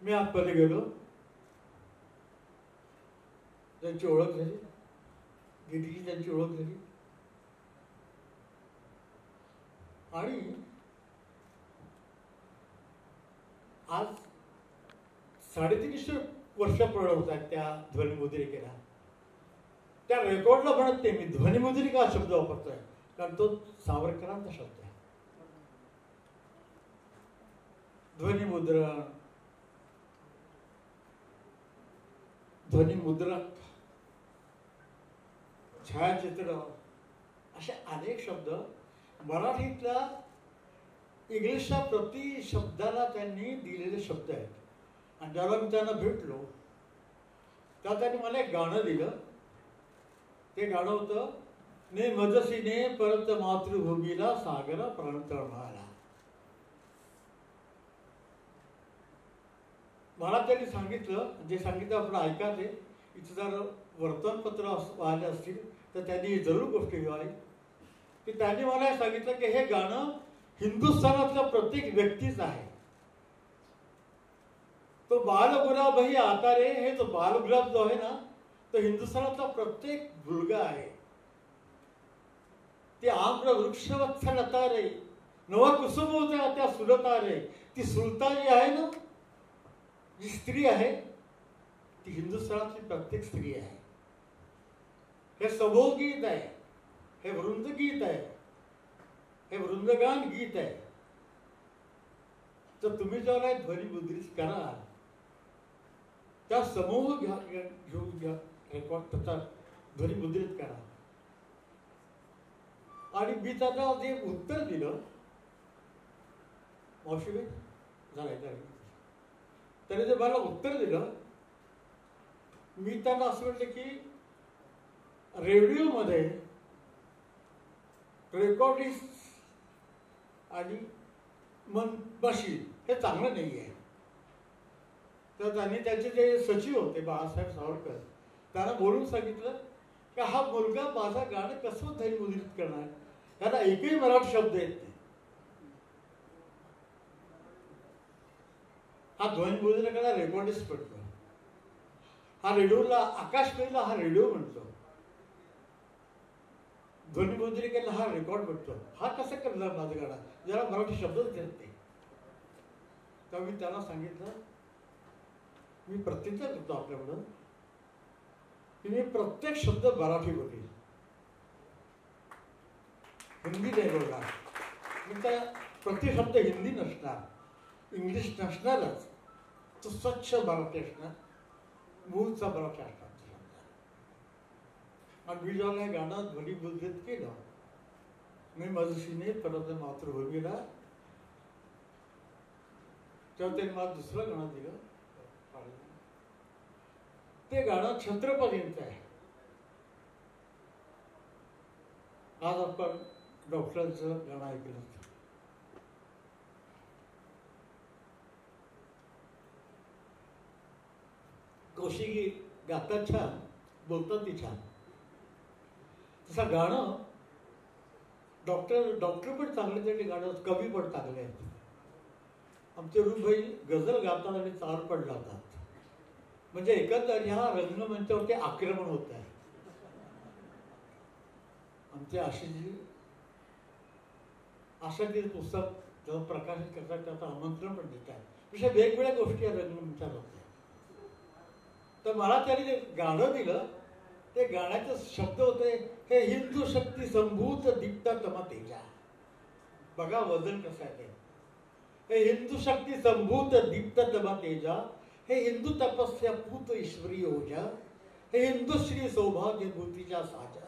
मी आतमध्ये गेलो, त्यांची ओळख झाली, दीदीची त्यांची ओळख झाली. आणि आज 350 वर्ष पूर्ण होत आहेत त्या ध्वनिमुद्रिकेला. त्या रेकॉर्डला म्हणत नाही मी ध्वनिमुद्रिका हा शब्द वापरतोय, कारण तो सावरकरांचा शब्द आहे. ध्वनिमुद्रण, ध्वनिमुद्रक, छायाचित्र, असे अनेक शब्द मराठीतल्या इंग्लिशच्या प्रति शब्दाला त्यांनी दिलेले शब्द आहेत. आणि जेव्हा मी त्यांना भेटलो तेव्हा त्यांनी मला एक गाणं दिलं. ते गाणं होतं, ने मजसीने परत मातृभूमीला सागरा प्रांतळ व्हायला. मला त्यांनी सांगितलं, जे सांगितलं आपण ऐका ते. इथं जर वर्तमानपत्र आले असतील तर त्यांनी जरूर गोष्ट घ्यावी. की त्यांनी मला हे सांगितलं की हे गाणं हिंदुस्थानातल्या प्रत्येक व्यक्तीच आहे. तो बालगुलाबही आता रे, हे तो बालगुलाब जो आहे ना, तो हिंदुस्थानातला प्रत्येक मुलगा आहे. ती आम्र वृक्षवत्सलता रे, नवकुसुम होत्या त्या सुलता रे. ती सुलता जी आहे ना, जी स्त्री आहे, ती हिंदुस्थानातली प्रत्येक स्त्री आहे. हे समूहगीत आहे, हे वृंदगीत आहे, हे वृंदगान गीत आहे. तर तुम्ही जेव्हा ध्वनिमुद्रित कराल, त्या समूह घेऊन घ्या, रेकॉर्ड त्याचा ध्वनिमुद्रित करा. आणि मी त्यांना जे उत्तर दिलं, मावशीबाई झालं त्याने जे मला उत्तर दिलं, मी त्यांना असं म्हटलं की रेडिओमध्ये रेकॉर्डिस्ट आणि मशीन हे चांगलं नाही आहे. तर त्यांनी त्यांचे जे सचिव होते बाळासाहेब सावरकर, त्यांना बोलून सांगितलं की हा मुलगा माझा गाणं कसं ध्वनिमुद्रित करणार, त्याला एकही मराठी शब्द येत नाही. हा ध्वनिमुद्रिकाला रेकॉर्डिस्ट म्हणतो, हा रेडिओला आकाशवाणीला हा रेडिओ म्हणतो, ध्वनिमुद्रिकेला हा रेकॉर्ड म्हणतो. हा कसं करणार माझं गाणं, ज्याला मराठी शब्दच देत नाही. तेव्हा मी त्यांना सांगितलं, मी प्रतिज्ञा करतो आपल्याकडून की मी प्रत्येक शब्द मराठी बोलेन, हिंदी नाही बोलणार. मी त्या प्रत्येक शब्द हिंदी नसणार, इंग्लिश नसणारच, तो स्वच्छ मराठी असणार, मूळचा मराठी असणार. आणि मी जेव्हा हे गाणं ध्वनिमुद्रित केलं, मी मजसीने परत मातृभूमीला, तेव्हा त्यांनी मला दुसरं गाणं दिलं. ते गाणं छत्रपतींचं आहे. आज आपण डॉक्टरांचं गाणं ऐकलं. कौशिकी गातात छान, बोलतात ती छान. तसं गाणं डॉक्टर पण चांगले, त्यांनी गाणं कवी पण चांगले आहेत. आमचे रूपभाई गझल गातात आणि चार पण लावतात. म्हणजे एकंदर ह्या रंगमंचावरती आक्रमण होत आहे. आमचे आशाजी पुस्तक जेव्हा प्रकाशित करतात त्याचं आमंत्रण पण देत आहे. अशा वेगवेगळ्या गोष्टी या रंगमंचावर होत्या. तर मला त्यांनी गाणं दिलं, ते गाण्याचे शब्द होते, हे हिंदू शक्ती संभूत दीप्त तम तेजा. बघा वजन कसं आहे ते. हे हिंदू शक्ती संभूत दीप्त तम तेजा, हे हिंदू तपस्या पूत ईश्वरी ओजा, हे हिंदू श्री सौभाग्यभूतीच्या साजा,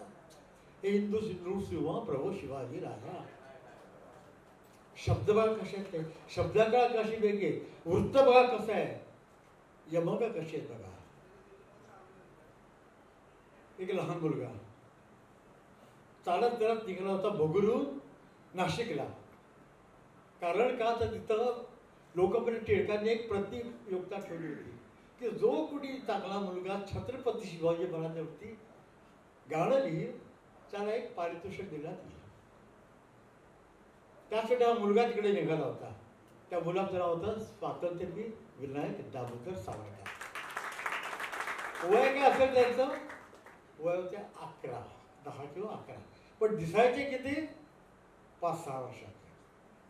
हे हिंदू नृसिंह प्रभू शिवाजी राजा. शब्द बघा कसे आहेत ते, शब्दाकळा कशी वेगळी, वृत्त बघा कसं आहे, यमक कशी आहेत बघा. एक लहान मुलगा चालत चालत निघाला होता भोगरून नाशिकला. कारण का तर तिथं लोकप्रिय टिळकांनी एक प्रतियोगिता ठेवली होती की जो कुणी चांगला मुलगा छत्रपती शिवाजी महाराजांवरती गाणं लिहिल त्याला एक पारितोषिक देण्यात येईल. त्यासाठी हा मुलगा तिकडे निघाला होता. त्या मुलाचं नाव होतं स्वातंत्र्यवीर विनायक दामोदर सावरकर. वय काय असेल त्यांचं? वय होते 11, 10 किंवा 11. पण दिसायचे किती? 5-6 वर्षाचे.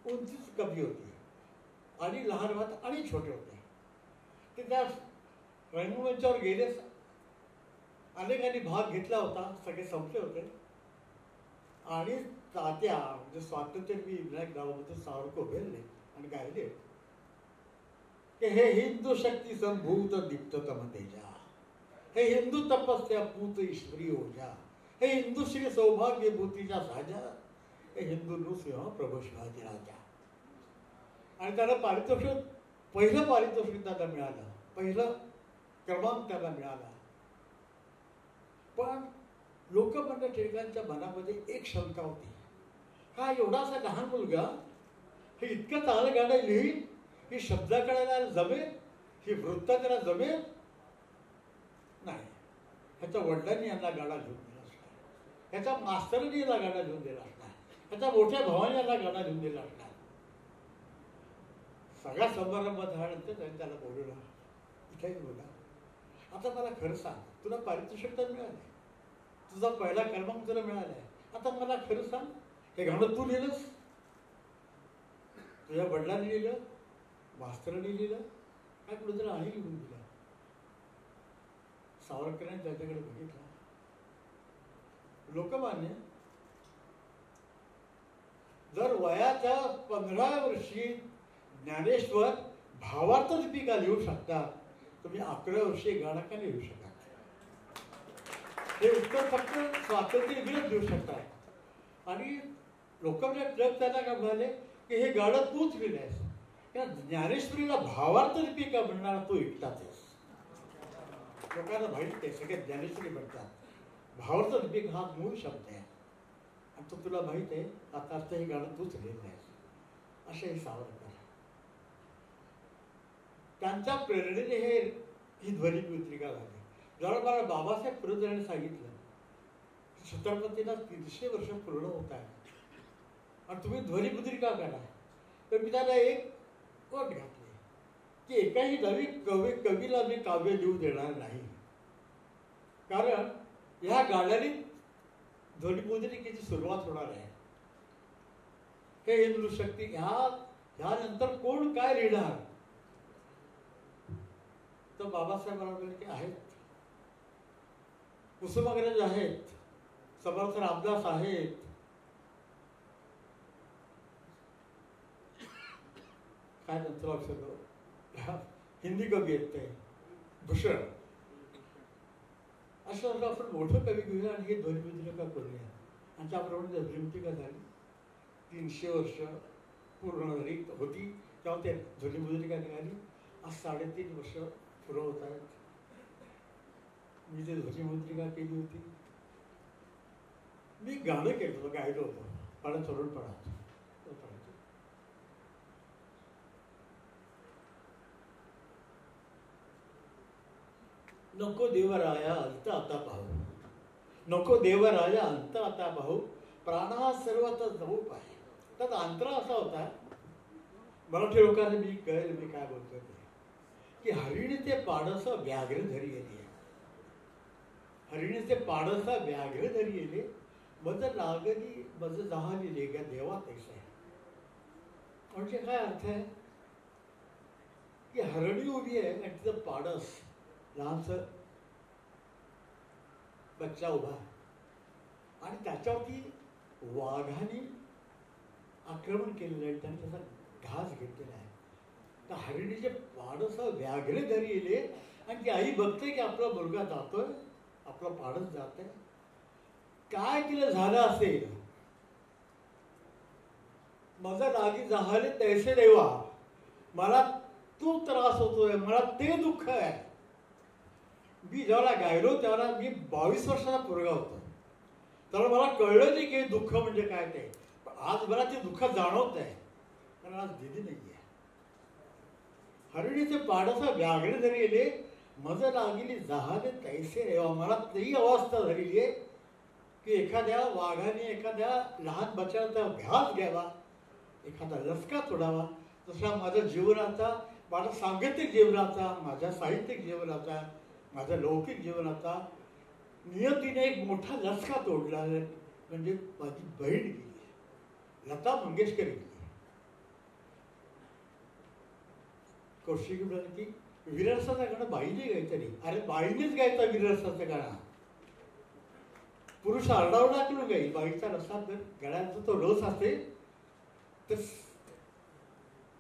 उंचीच कमी होती आणि लहान वात आणि छोटे होते. ते त्या रंगमंचावर गेले. अनेकांनी भाग घेतला होता, सगळे संपले होते. आणि तात्या म्हणजे स्वातंत्र्यवीर विनायक दामोदर सावरकर उभे आणि गायले की हे हिंदू शक्ती संभूत दीप्ततम तेजा, हे हिंदू तपस्या पूत ईश्वरी ओझा, हे हिंदू श्री सौभाग्य भूतीच्या साजा, हे हिंदू नृसिंह प्रभू शिवाजी राजा. आणि त्याला पारितोषिक, पहिलं पारितोषिक त्याला मिळालं, पहिलं क्रमांक त्याला मिळाला. पण लोकमान्य टिळकांच्या मनामध्ये एक शंका होती, हा एवढासा लहान मुलगा हे इतकं चांगलं गाणं लिहील, ही शब्द कळायला जमेल, ही वृत्त त्याला जमेल नाही. ह्याच्या वडिलांनी यांना गाणं लिहून दिला असणार, ह्याच्या मास्तरांनी याला गाणं लिहून दिला असणार, ह्याच्या मोठ्या भावाने याला गाणं लिहून दिला असणार. सगळा समारंभ झाल्यानंतर त्यांनी त्याला बोलवलं, इथे बोला, आता मला खरं सांग, तुला पारितोषिक तर मिळालंय, तुझा पहिला क्रमांक तुला मिळालाय, आता मला खरं सांग, हे गाणं तू लिहिलंस, तुझ्या वडिलांनी लिहिलं, मास्तरांनी लिहिलं, काय कुठे तरी आणि लिहून दिलं? सावरकरांनी त्याच्याकडे बघितलं. लोकमान्य जर वयाच्या 15 वर्षी ज्ञानेश्वर भावार्थ दीपिका लिहू शकतात, तुम्ही 11 वर्षी गाणं का लिहू शकता? हे उत्तर फक्त स्वातंत्र्यवीरच देऊ शकतात. आणि लोकमान्य टिळक त्यांना काय म्हणाले की हे गाणं तूच लिहिलंयस, या ज्ञानेश्वरीला भावार्थ दीपिका म्हणणार तू एकटाच आहेस. लोकांना माहिती आहे, सगळे ज्ञानेश्वरी म्हणतात, भावार्थ दीपिका हा मूळ शब्द आहे आणि तो तुला माहित आहे, आता अर्थ हे गाणं तूच लिहिलं आहेस. असे हे सावरकर. त्यांच्या प्रेरणेने ही ध्वनिमुद्रिका झाली. जेव्हा मला बाबासाहेब पुरंदरेने सांगितलं छत्रपतींना 300 वर्ष पूर्ण होत आहे आणि तुम्ही ध्वनिमुद्रिका करा, तर मी त्याला एक अट घातली की एकाही नवी कवीला मी काव्य लिहू देणार नाही, कारण ह्या गाण्याने ध्वनिमुद्रिकेची सुरुवात होणार आहे. हे हिंदू शक्ती ह्यानंतर कोण काय लिहिणार? तर बाबासाहेब म्हणाले की आहेत, कुसुमाग्रज आहेत, समर्थ रामदास आहेत, काय नंतर लक्षात हिंदी कवी आहेत ते भूषण. असं आपण मोठं कवी घेऊया आणि हे ध्वनिमुद्रिका करूया. आणि त्याप्रमाणे ध्वनिमुद्रिका झाली. 300 वर्ष पूर्ण झाली होती तेव्हा ते ध्वनिमुद्रिका निघाली. आज 3.5 वर्ष पुरं होत आहेत. मी ते ध्वनिमुद्रिका केली होती. मी गाणं केलं होतं, गायलो होतो, पाण्यात चढून पडा. नको देवराया अंत आता पाहू, नको देवराया अंत आता पाहू, प्राणा सर्वत जवळ आहे. त्यात अंतरा असा होता, मराठी लोकांना मी कळेल मी काय बोलतोय ते, की हरिणी ते पाडस व्याघ्र धरी येते, हरिणी ते पाडस व्याघ्र धरी येले, मज लागली मज जहाली लेगा देवा तैसा आहे. म्हणजे काय अर्थ आहे की हरणी उभी आहे आणि तिचं पाडस लहानसं बच्चा उभा आणि त्याच्यावरती वाघाने आक्रमण केलेलं आहे, त्याने त्याचा घास घेतलेला आहे. तर हरिणीचे पाडस व्याघ्रे धरी येले आणि ती आई बघते की आपला मुलगा जातोय, आपला पाडस जात आहे, काय तिला झालं असेल. माझा लागी जहाले तैसे देवा, मला तो त्रास होतोय, मला ते दुःख आहे. मी जेव्हा गायलो तेव्हा मी 22 वर्षाचा पोरगा होतो, तर मला कळलं नाही की दुःख म्हणजे काय ते. पण आज मला ते दुःख जाणवत आहे, कारण आज दिदी नाही आहे. हरिणीचे पाडसा व्याघ्र धरी गेले, मज लागली जहाले तैसे रेवा, मला तेही अवस्था झालेली आहे की एखाद्या वाघाने एखाद्या लहान बच्चाचा घास घ्यावा एखादा लचका तोडावा, तसा माझ्या जीवनाचा, माझ्या सांगीतिक जीवनाचा, माझ्या साहित्यिक जीवनाचा, माझ्या लौकिक जीवनाचा नियतीने एक मोठा लचका तोडला म्हणजे माझी बहीण गेली, लता मंगेशकर गेली. कौशिक म्हणाले की विरसाचं गाणं बाईने गायचं नाही. अरे बाईनेच गायचं विरसाचं गाणं. पुरुष आरडाओरडा करून गाईल, बाईचा रसा जर गळ्याचा तो रस असेल तर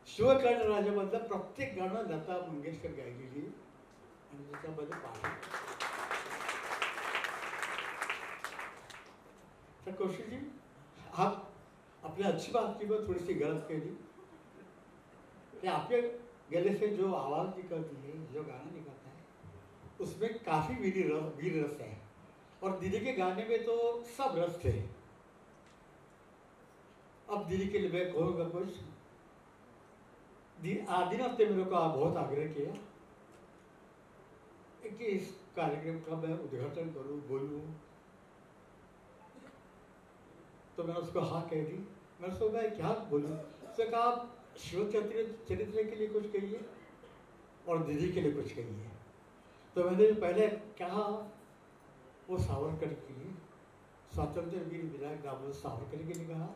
शिवकर्ण राजामधलं प्रत्येक गाणं लता मंगेशकर गायलेली आणि त्याच्यामध्ये पाहिजे. तर कौशिकजी आप आपने अच्छी बात की, मैं थोड़ी सी गलत कह दी कि आपके गले से जो आवाज़ निकलती है, जो गाना निकलता है, उसमें काफ़ी वीर रस है. और दीदी के गाने में तो सब रस थे. अब दीदी के लिए मैं कहूँगा कुछ. आदिना ने मेरे को बहुत आग्रह किया कि इस कार्यक्रम का मैं उद्घाटन करूँ, बोलूँ. तो मैंने उसको हाँ कह दी. मैंने उसको मैं क्या बोलूँ. उसने कहा आप शिव चरित्र के लिए कुछ कहिए और दीदी के लिए कुछ कहिए. तो मैंने पहले कहा वो सावरकर के लिए, स्वातंत्र वीर विनायक दामोदर सावरकर के लिए कहा.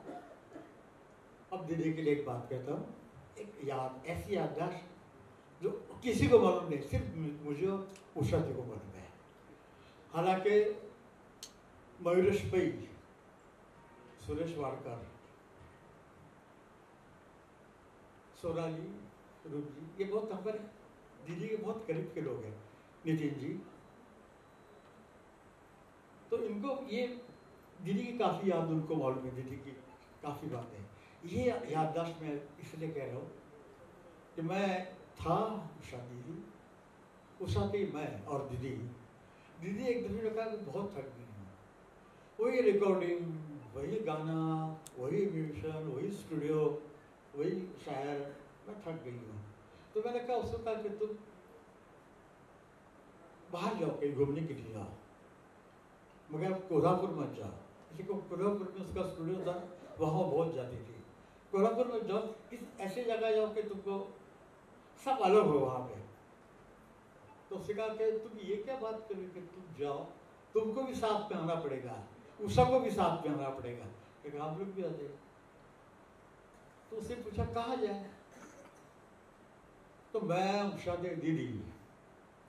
अब दीदी के लिए एक बात कहता हूँ, एक याद, ऐसी याददाश्त जो किसी को मालूम नहीं, सिर्फ मुझे उषा जी को मालूम है. हालांकि मयूरेश भाई, सुरेश वाडकर, सोनाली, रूप जी, ये बहुत हमारे दीदी के बहुत करीब के लोग हैं. नितिन जी, तो इनको ये दीदी की काफ़ी याद उनको मालूम है, दीदी की काफ़ी बातें. ये याददाश्त मैं इसलिए कह रहा हूँ कि मैं था उषा दीदी, उषा थी मैं और दीदी. दीदी एक दिन में कहा कि बहुत थक गई हूँ. वही रिकॉर्डिंग, वही गाना, वही म्यूजिशियन, वही स्टूडियो, वही शायर, मैं थक गई हूँ. तो मैंने कहा उसको कहा कि तुम बाहर जाओ, कहीं घूमने के लिए जाओ, मगर कोल्हापुर मत जाओ. किसी को कोल्हापुर में उसका स्टूडियो था, वहाँ बहुत जाती थी. कोल्हापुर में जाओ, किस ऐसी जगह जाओ कि तुमको सब अलग हो वहाँ पे. तो उसने कहा कि तुम ये क्या बात करोगे कि तुम जाओ, तुमको भी साथ में आना पड़ेगा, उषा को भी साथ में आना पड़ेगा. कि आप लोग भी आ जाए. तो उससे पूछा कहाँ जाए. तो मैं उषा दे दीदी,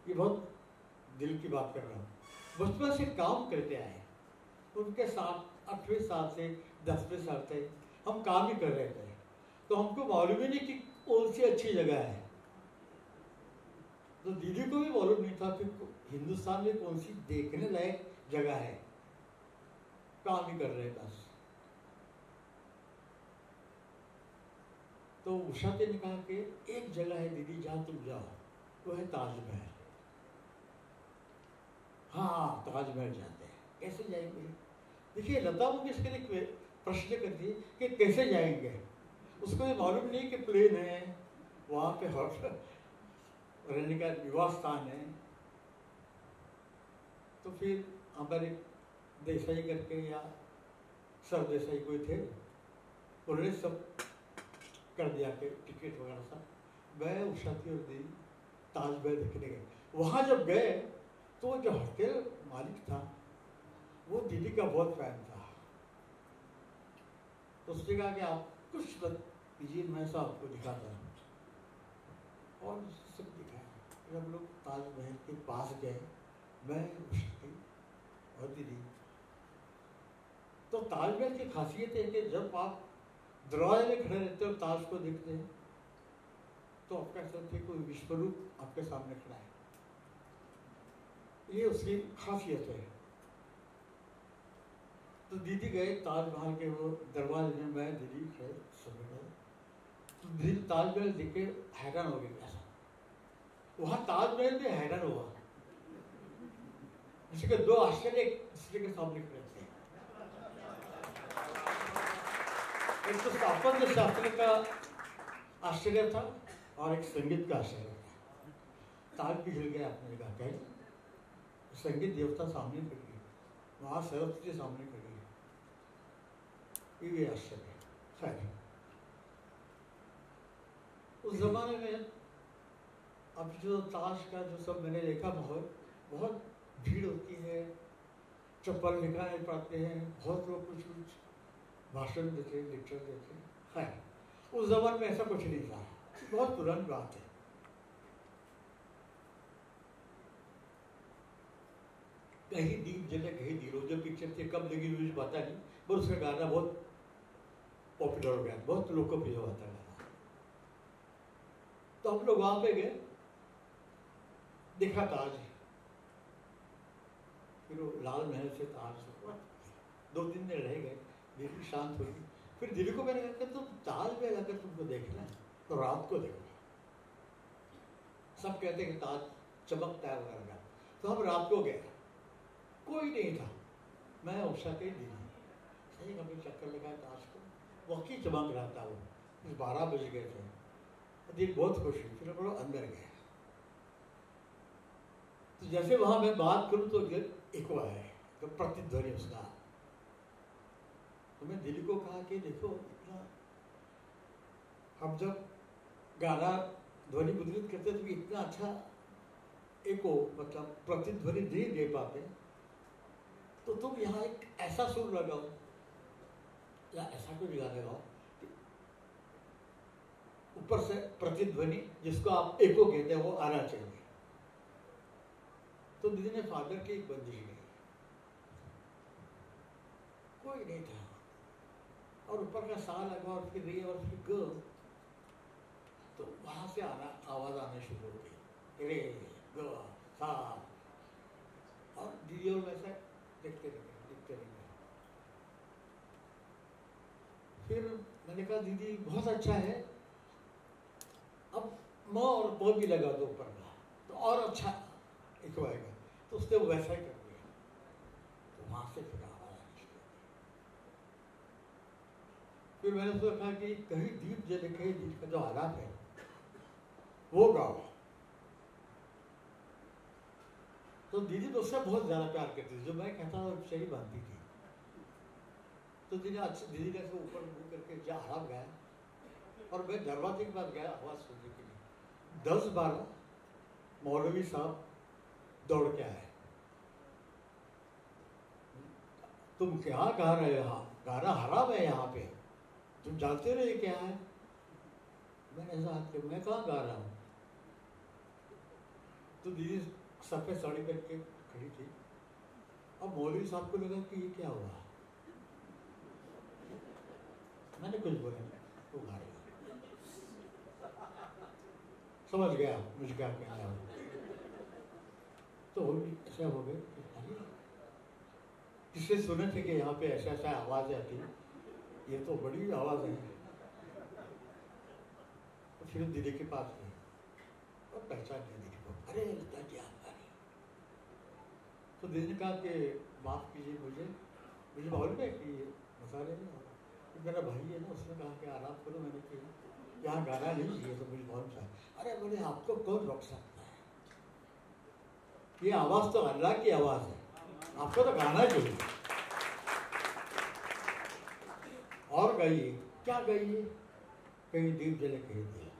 ये बहुत दिल की बात कर रहा हूँ, बचपन से काम करते आए. उनके साथ 8वें साल से 10वें साल से हम काम ही कर रहे थे. तो हमको मालूम ही नहीं कि कौन सी अच्छी जगह है. तो दीदी को भी मालूम नहीं था कि हिंदुस्तान में कौन सी देखने लायक जगह है. काम ही कर रहे बस. तो उषा ने कहा कि एक जगह है दीदी जहाँ तुम जाओ, वो है ताजमहल. हाँ, ताजमहल जाते हैं. कैसे जाएंगे. देखिए लता मंगेशकर एक प्रश्न करती है कि कैसे जाएंगे. उसको ये मालूम नहीं कि प्लेन है, वहाँ पे रहने का निवास स्थान है. तो फिर हमारे देसाई करके या सर देसाई कोई थे, उन्होंने सब कर दिया कि टिकट वगैरह सब. मैं उषा थी और दीदी ताजमहल देखने गए. वहाँ जब गए तो जो होटल मालिक था वो दीदी का बहुत फैन था. तो उसने कहा कि आप कुछ कीजिए, मैं सब आपको दिखाता हूँ. और सब दिखाया. जब लोग ताजमहल के पास गए, मैं उषा थी और दीदी. तो ताजमहल की खासियत है कि जब आप दरवाजे में खड़े रहते हो, ताज को देखते हैं, तो आपका ऐसा लगता है कोई विश्वरूप आपके सामने खड़ा है. ये उसकी खासियत है. तो दीदी गए ताजमहल के वो दरवाजे में, मैं दीदी गए समय गए. तो दीदी ताजमहल देख के हैरान हो गई. ऐसा वहाँ ताजमहल में हैरान हुआ. जैसे कि दो आश्चर्य एक दूसरे के सामने खड़े थे. एक तो स्थापत्य शास्त्र का आश्चर्य था और एक संगीत का आश्चर्य था. ताज भी हिल गया अपने जगह. कहीं संगीत देवता सामने खड़ी है, वहाँ सरस्वती सामने खड़ी है. ये आश्चर्य. खैर उस जमाने में अब जो ताश का जो सब मैंने देखा माहौल, बहुत भीड़ होती है, चप्पल निकाले पाते हैं, बहुत लोग कुछ कुछ भाषण देते, लेक्चर देते हैं। उस जमाने में ऐसा कुछ नहीं था, बहुत पुरानी बात है। कहीं दीप जले कहीं दीरोजो पिक्चर थी, कब लगी मुझे पता नहीं, पर उसका गाना बहुत पॉपुलर हो गया, बहुत लोकप्रिय हुआ था गाना। तो हम लोग वहां पे गए, देखा ताज, फिर वो लाल महल से ताज, 2-3 दिन रह गए, दिल्ली शांत हुई। फिर दिल्ली को मैंने कहा तुम ताज में जाकर तुमको देखना है तो रात को देखो। सब कहते हैं कि ताज चमकता है वगैरह, तो हम रात को गए, कोई नहीं था, मैं उषा के दिल्ली सही कभी चक्कर लगाया ताज को, वकी चमक रहा था वो, 12 बज गए थे, दिल बहुत खुश हुई। फिर हम लोग अंदर गए, तो जैसे वहां मैं बात करूं तो इको है, तो प्रतिध्वनि उसका। तो मैं दिल्ली को कहा कि देखो इतना, हम जब गाना ध्वनि मुद्रित करते तो इतना अच्छा एको मतलब प्रतिध्वनि नहीं दे पाते, तो तुम यहाँ एक ऐसा सुर लगाओ या ऐसा कोई गाना लगाओ ऊपर से प्रतिध्वनि, जिसको आप एको कहते हैं, वो आना चाहिए। तो दीदी ने फादर की एक बंदिश की, कोई नहीं था, और ऊपर का सा लगा और फिर रे और फिर ग, तो वहां से आवाज आने शुरू हो गई, रे ग सा, और दीदी और वैसे देखते रहे। फिर मैंने कहा दीदी बहुत अच्छा है, अब म और प भी लगा दो ऊपर का, तो और अच्छा एक आएगा। तो उसने वो वैसा ही कर दिया, तो वहां से फिर आवाज आनी शुरू हो गई। फिर मैंने उसको कहा कि कहीं दीप जले कहीं दीप का जो आलाप है वो गाओ। तो दीदी तो उससे बहुत ज्यादा प्यार करती थी, जो मैं कहता था सही बांधती थी। तो दीदी ने से ऊपर मुंह करके जा आराम गाया, और मैं दरवाजे के पास गया आवाज सुनने के लिए। 10-12 मौलवी साहब दौड़ के आए, तुम क्या गा रहे हो, गाना हराम है यहाँ पे, तुम जानते रहे क्या है? मैंने ऐसा हाथ किया, मैं कहाँ गा रहा हूँ? तो दीदी सफेद साड़ी पहन के खड़ी थी। अब मौलवी साहब को लगा कि ये क्या हुआ, मैंने कुछ बोला नहीं, वो गा रही समझ गया मुझे क्या कहना है। तो ऐसा हो गया, किससे सुने थे कि यहाँ पे ऐसा ऐसा आवाज आती है, ये तो बड़ी आवाज है। तो फिर दीदी के पास गए और पहचान लिया दीदी को, अरे लता जी आप आ रही। तो दीदी ने कहा कि माफ कीजिए मुझे मालूम है कि मसाले में मेरा भाई है ना, उसने कहा कि आराम करो। मैंने कहा यहाँ गाना नहीं चाहिए, तो मुझे मालूम था। अरे बोले आपको कौन रोक सकता है, ये आवाज तो अल्लाह की आवाज है, आपको तो गाना चाहिए और गाइए। क्या गाइए? कहीं दीप जले कहीं दिया,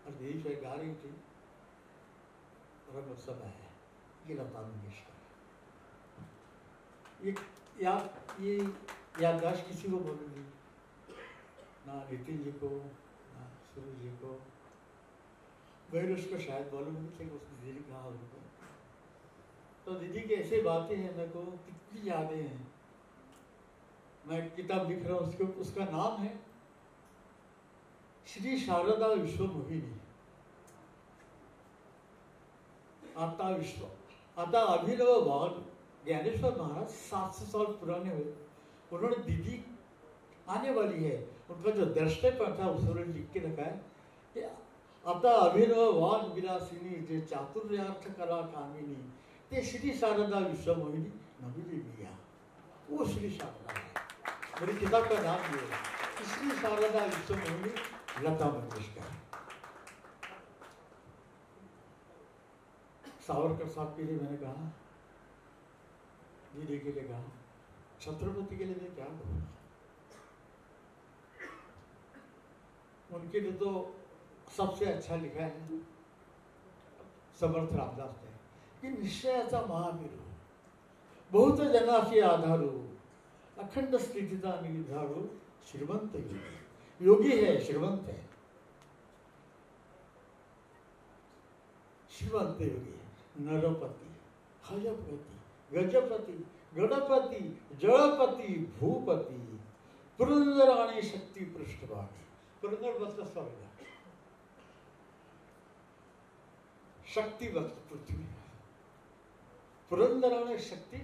और दीदी से गा रही थी, रंग उत्सव है, ये लता मंगेशकर। ये याददाश्त किसी को बोलूंगी, ना नितिन जी को, ना सूरज जी को, मैं उसको शायद बोलूंगी, लेकिन उसने दीदी कहा उनको। तो दीदी की ऐसी बातें हैं, मेरे को कितनी यादें हैं। मैं किताब लिख रहा हूँ, उसका नाम है श्री शारदा विश्वमोहिनी। आता अभिनव भाग ज्ञानेश्वर महाराज 700 साल पुराने हुए, उन्होंने दीदी आने वाली है, उनका जो दृष्टिपट था उसने लिख के रखा है कि आता अभिनव वाग विलासिनी जे चातुर्यार्थ कला कामिनी ते श्री शारदा विश्वमोहिनी नवी मिया, वो श्री शारदा है। मेरी किताब का नाम ये है, श्री शारदा विश्वमोहिनी लता मंगेशकर। सावरकर साहब के लिए मैंने कहा, दीदी के लिए कहा, छत्रपति के लिए मैं क्या कहूँगा। उनके लिए तो सबसे अच्छा लिखा है समर्थ रामदास ने की निश्चयाचा महावीर बहुत जनाशी आधारू अखंड स्थितीचा निर्धारू श्रीमंत योगी है, श्रीमंत है, श्रीमंत योगी है, नरपति, हयपति, गजपति, गणपति, जळपति, भूपति, पुरंदर आणि शक्ती पृष्ठभागी. पुरंदर बसला स्वर्ग, शक्ति बसला पृथ्वी, पुरंदर आणि शक्ति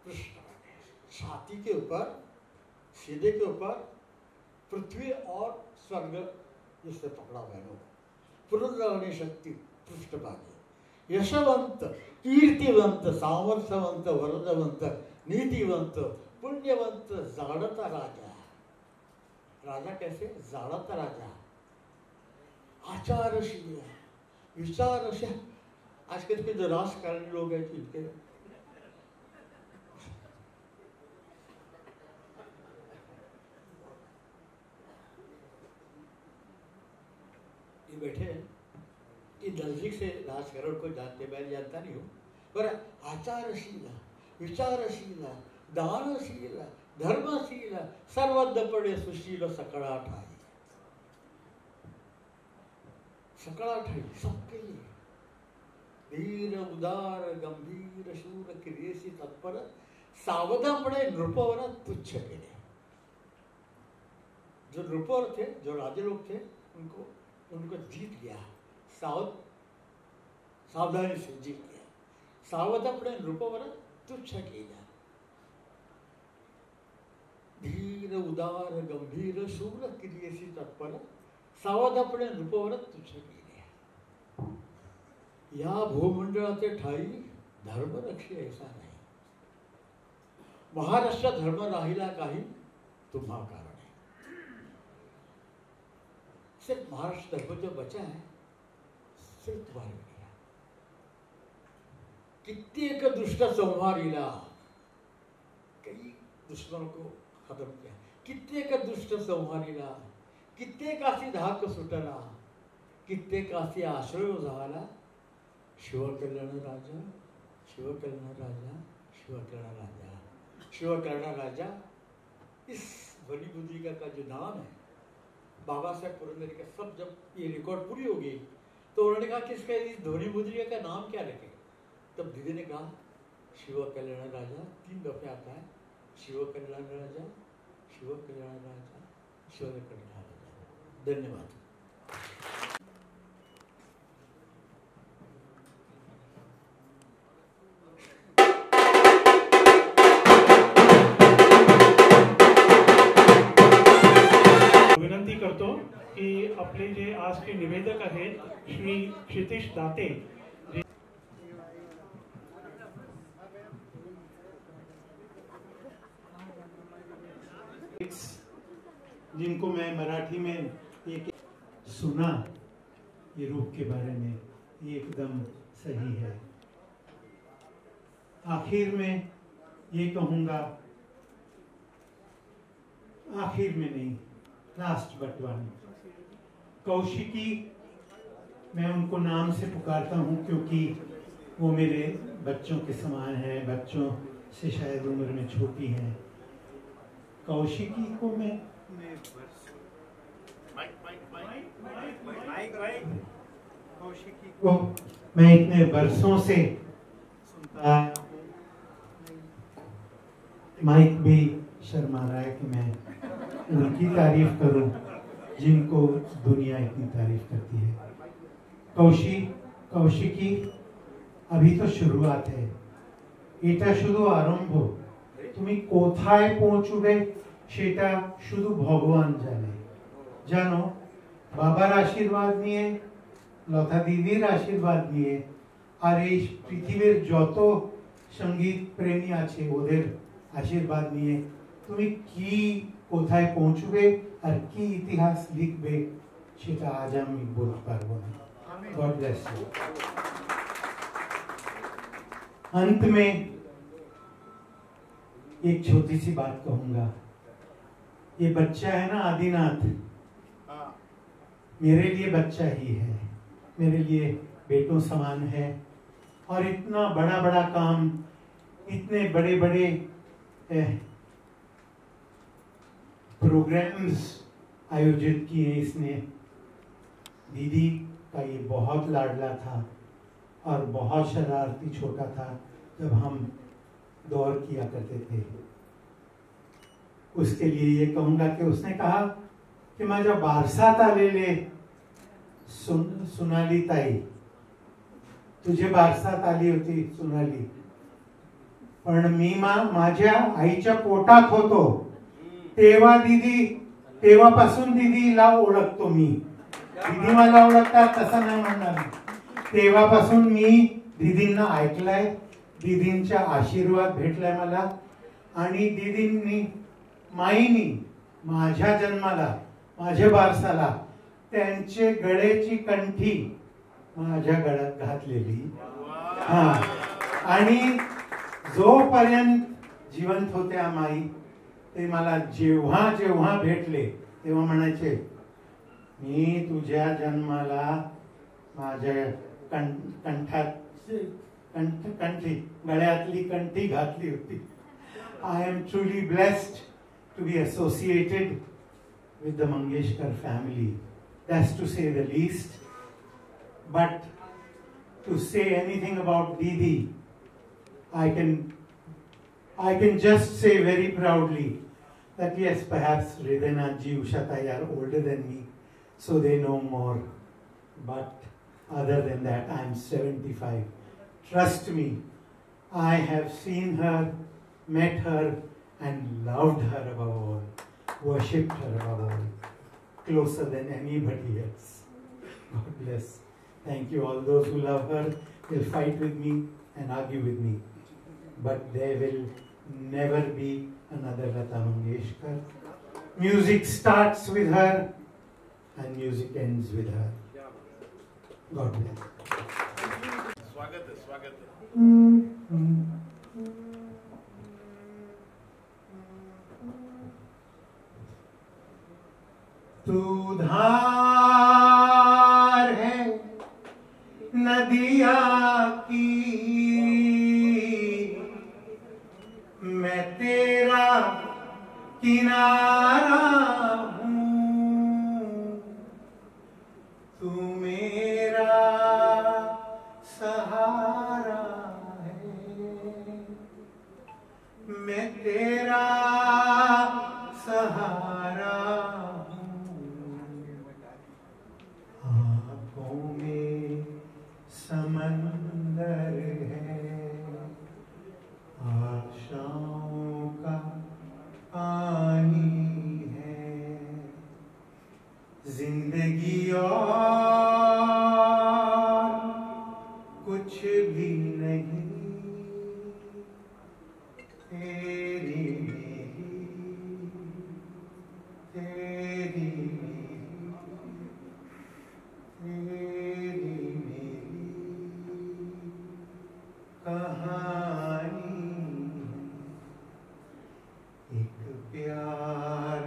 पृष्ठभागी, छाती के ऊपर, सीधे के ऊपर पृथ्वी और स्वर्ग जिससे पकड़ा हुआ है. पुरंदर शक्ति पृष्ठभागी, यशवंत, कीर्तिवंत, सामर्थ्यवंत, वरदवंत, नीतिवंत, पुण्यवंत, जाड़ता राजा. राजा कैसे? जाड़ता राजा, आचारशील, विचारशील. आजकल के जो राजकारणी लोग हैं जिनके बैठे हैं, ये नजदीक से राजकारण को जानते, मैं जानता नहीं हूँ, पर आचारशील, विचारशील, दानशील, धर्मशील, सर्वज्ञपणे सुशील, सकळा ठाई. सकळा ठाई सबके लिए, धीर, उदार, गंभीर, शूर, क्रियेशी तत्पर, सावधानपणे नृपवर तुच्छ केले. जो नृपवर थे, जो राजे लोग थे, उनको जीत लिया, सावधानी से जीत लिया. सावधानपणे नृपवर तुच्छ केला. धीर, उदार, गंभीर, शूर, क्रियेशी तत्पर, सावधानपणे नृपवर तुच्छ केले. या भूमंडळाचे ठाई धर्मरक्षी ऐसा नाही. महाराष्ट्र धर्म राहिला काही तुम्हा कारण है. सिर्फ महाराष्ट्र धर्म जो बचा है सिर्फ तुम्हारे लिए. कित्येक दुष्ट संहारीला, कई दुश्मनों को खत्म किया. कित्येक दुष्ट संहारीला, कित्येकाची धाक सुटला, कित्येकाची आश्रय झाला. शिवकल्याण राजा, शिवकल्याण राजा, शिवकल्याण राजा, शिवकल्याण राजा. इस ध्वनि मुद्रिका का जो नाम है, बाबा साहब पुरंदरे का, सब जब ये रिकॉर्ड पूरी हो गई तो उन्होंने कहा कि इसका इस ध्वनि मुद्रिका का नाम क्या रखें. तब दीदी ने कहा शिव कल्याण राजा. 3 दफे आता है, शिव कल्याण राजा, शिव कल्याण राजा, शिव कल्याण राजा. धन्यवाद. विनंती करतो की आपले जे आज के निवेदक आहेत श्री क्षितिश दाते, जिनको मैं मराठी में एक सुना, ये रूप के बारे में ये एकदम सही है. आखिर में ये कहूँगा, आखिर में नहीं, लास्ट बट वन, कौशिकी. मैं उनको नाम से पुकारता हूँ क्योंकि वो मेरे बच्चों के समान हैं, बच्चों से शायद उम्र में छोटी हैं. कौशिकी को मैं कौशिकी को मैं इतने बरसों से सुनता, माइक भी शर्मा रहा है कि मैं उनकी तारीफ करूं जिनको दुनिया इतनी तारीफ करती है. कौशिकी अभी तो शुरुआत है, এটা শুধু আরম্ভ. তুমি কোথায় পৌঁছবে সেটা শুধু ভগবান জানে. জানো, বাবার আশীর্বাদ নিয়ে, লতা দিদির আশীর্বাদ নিয়ে, আর এই পৃথিবীর যত সঙ্গীত প্রেমী আছে ওদের আশীর্বাদ নিয়ে তুমি কি কোথায় পৌঁছবে আর কি ইতিহাস লিখবে সেটা আজ আমি বলতে পারবো না. God bless you. अंत में एक छोटी सी बात कहूंगा. ये बच्चा है ना आदिनाथ, मेरे लिए बच्चा ही है, मेरे लिए बेटों समान है। और इतना बड़ा बड़ा काम, इतने बड़े बड़े प्रोग्राम्स आयोजित किए इसने। दीदी का ये बहुत लाडला था और बहुत शरारती छोटा था जब हम दौर किया करते थे। उसके लिए ये कहूंगा कि उसने कहा की माझ्या बारसात आलेले सोनाली ताई, तुझे बारसात आली होती सोनाली, पण मी माझ्या आईच्या पोटात होतो तेव्हा दीदी, तेव्हापासून दीदीला ओळखतो मी। दीदी मला ओळखतात तसं नाही म्हणणार, तेव्हापासून मी दीदींना ऐकलंय, दीदींचा आशीर्वाद भेटलाय मला। आणि दीदींनी, माईनी माझ्या जन्माला, माझ्या बारसाला त्यांचे गळ्याची कंठी माझ्या गळ्यात घातलेली। हा, आणि जोपर्यंत जिवंत होत्या माई, ते मला जेव्हा जेव्हा भेटले तेव्हा म्हणायचे, मी तुझ्या जन्माला माझ्या कंठात कंठी, गळ्यातली कंठी घातली होती। I am truly blessed to be associated with the Mangeshkar family. That's to say the least. But to say anything about Didi, I can just say very proudly that yes, perhaps Hridaynathji, Ushatai are older than me, so they know more. But other than that, I am 75. Trust me, I have seen her, met her, and loved her above all, worshipped her above all, closer than anybody else. God bless. Thank you. All those who love her will fight with me and argue with me, but there will never be another Lata Mangeshkar. Music starts with her and music ends with her. God bless. स्वागत है, स्वागत है। तू धार है नदिया की, मैं तेरा किनारा हूँ, तू मेरा सहारा है, मैं तेरा सहारा समंदर है, आशाओं का पानी है, जिंदगी और कुछ भी नहीं, तेरी तेरी कहानी। एक प्यार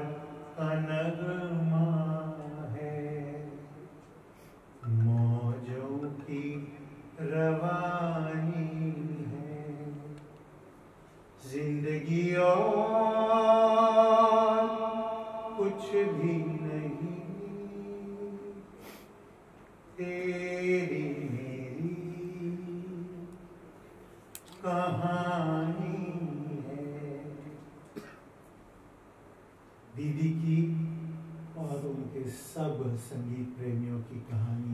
का नगमा है, मौजों की रवानी है, जिंदगी और कुछ भी नहीं, तेरी कहानी है। दीदी की और उनके सब संगीत प्रेमियों की कहानी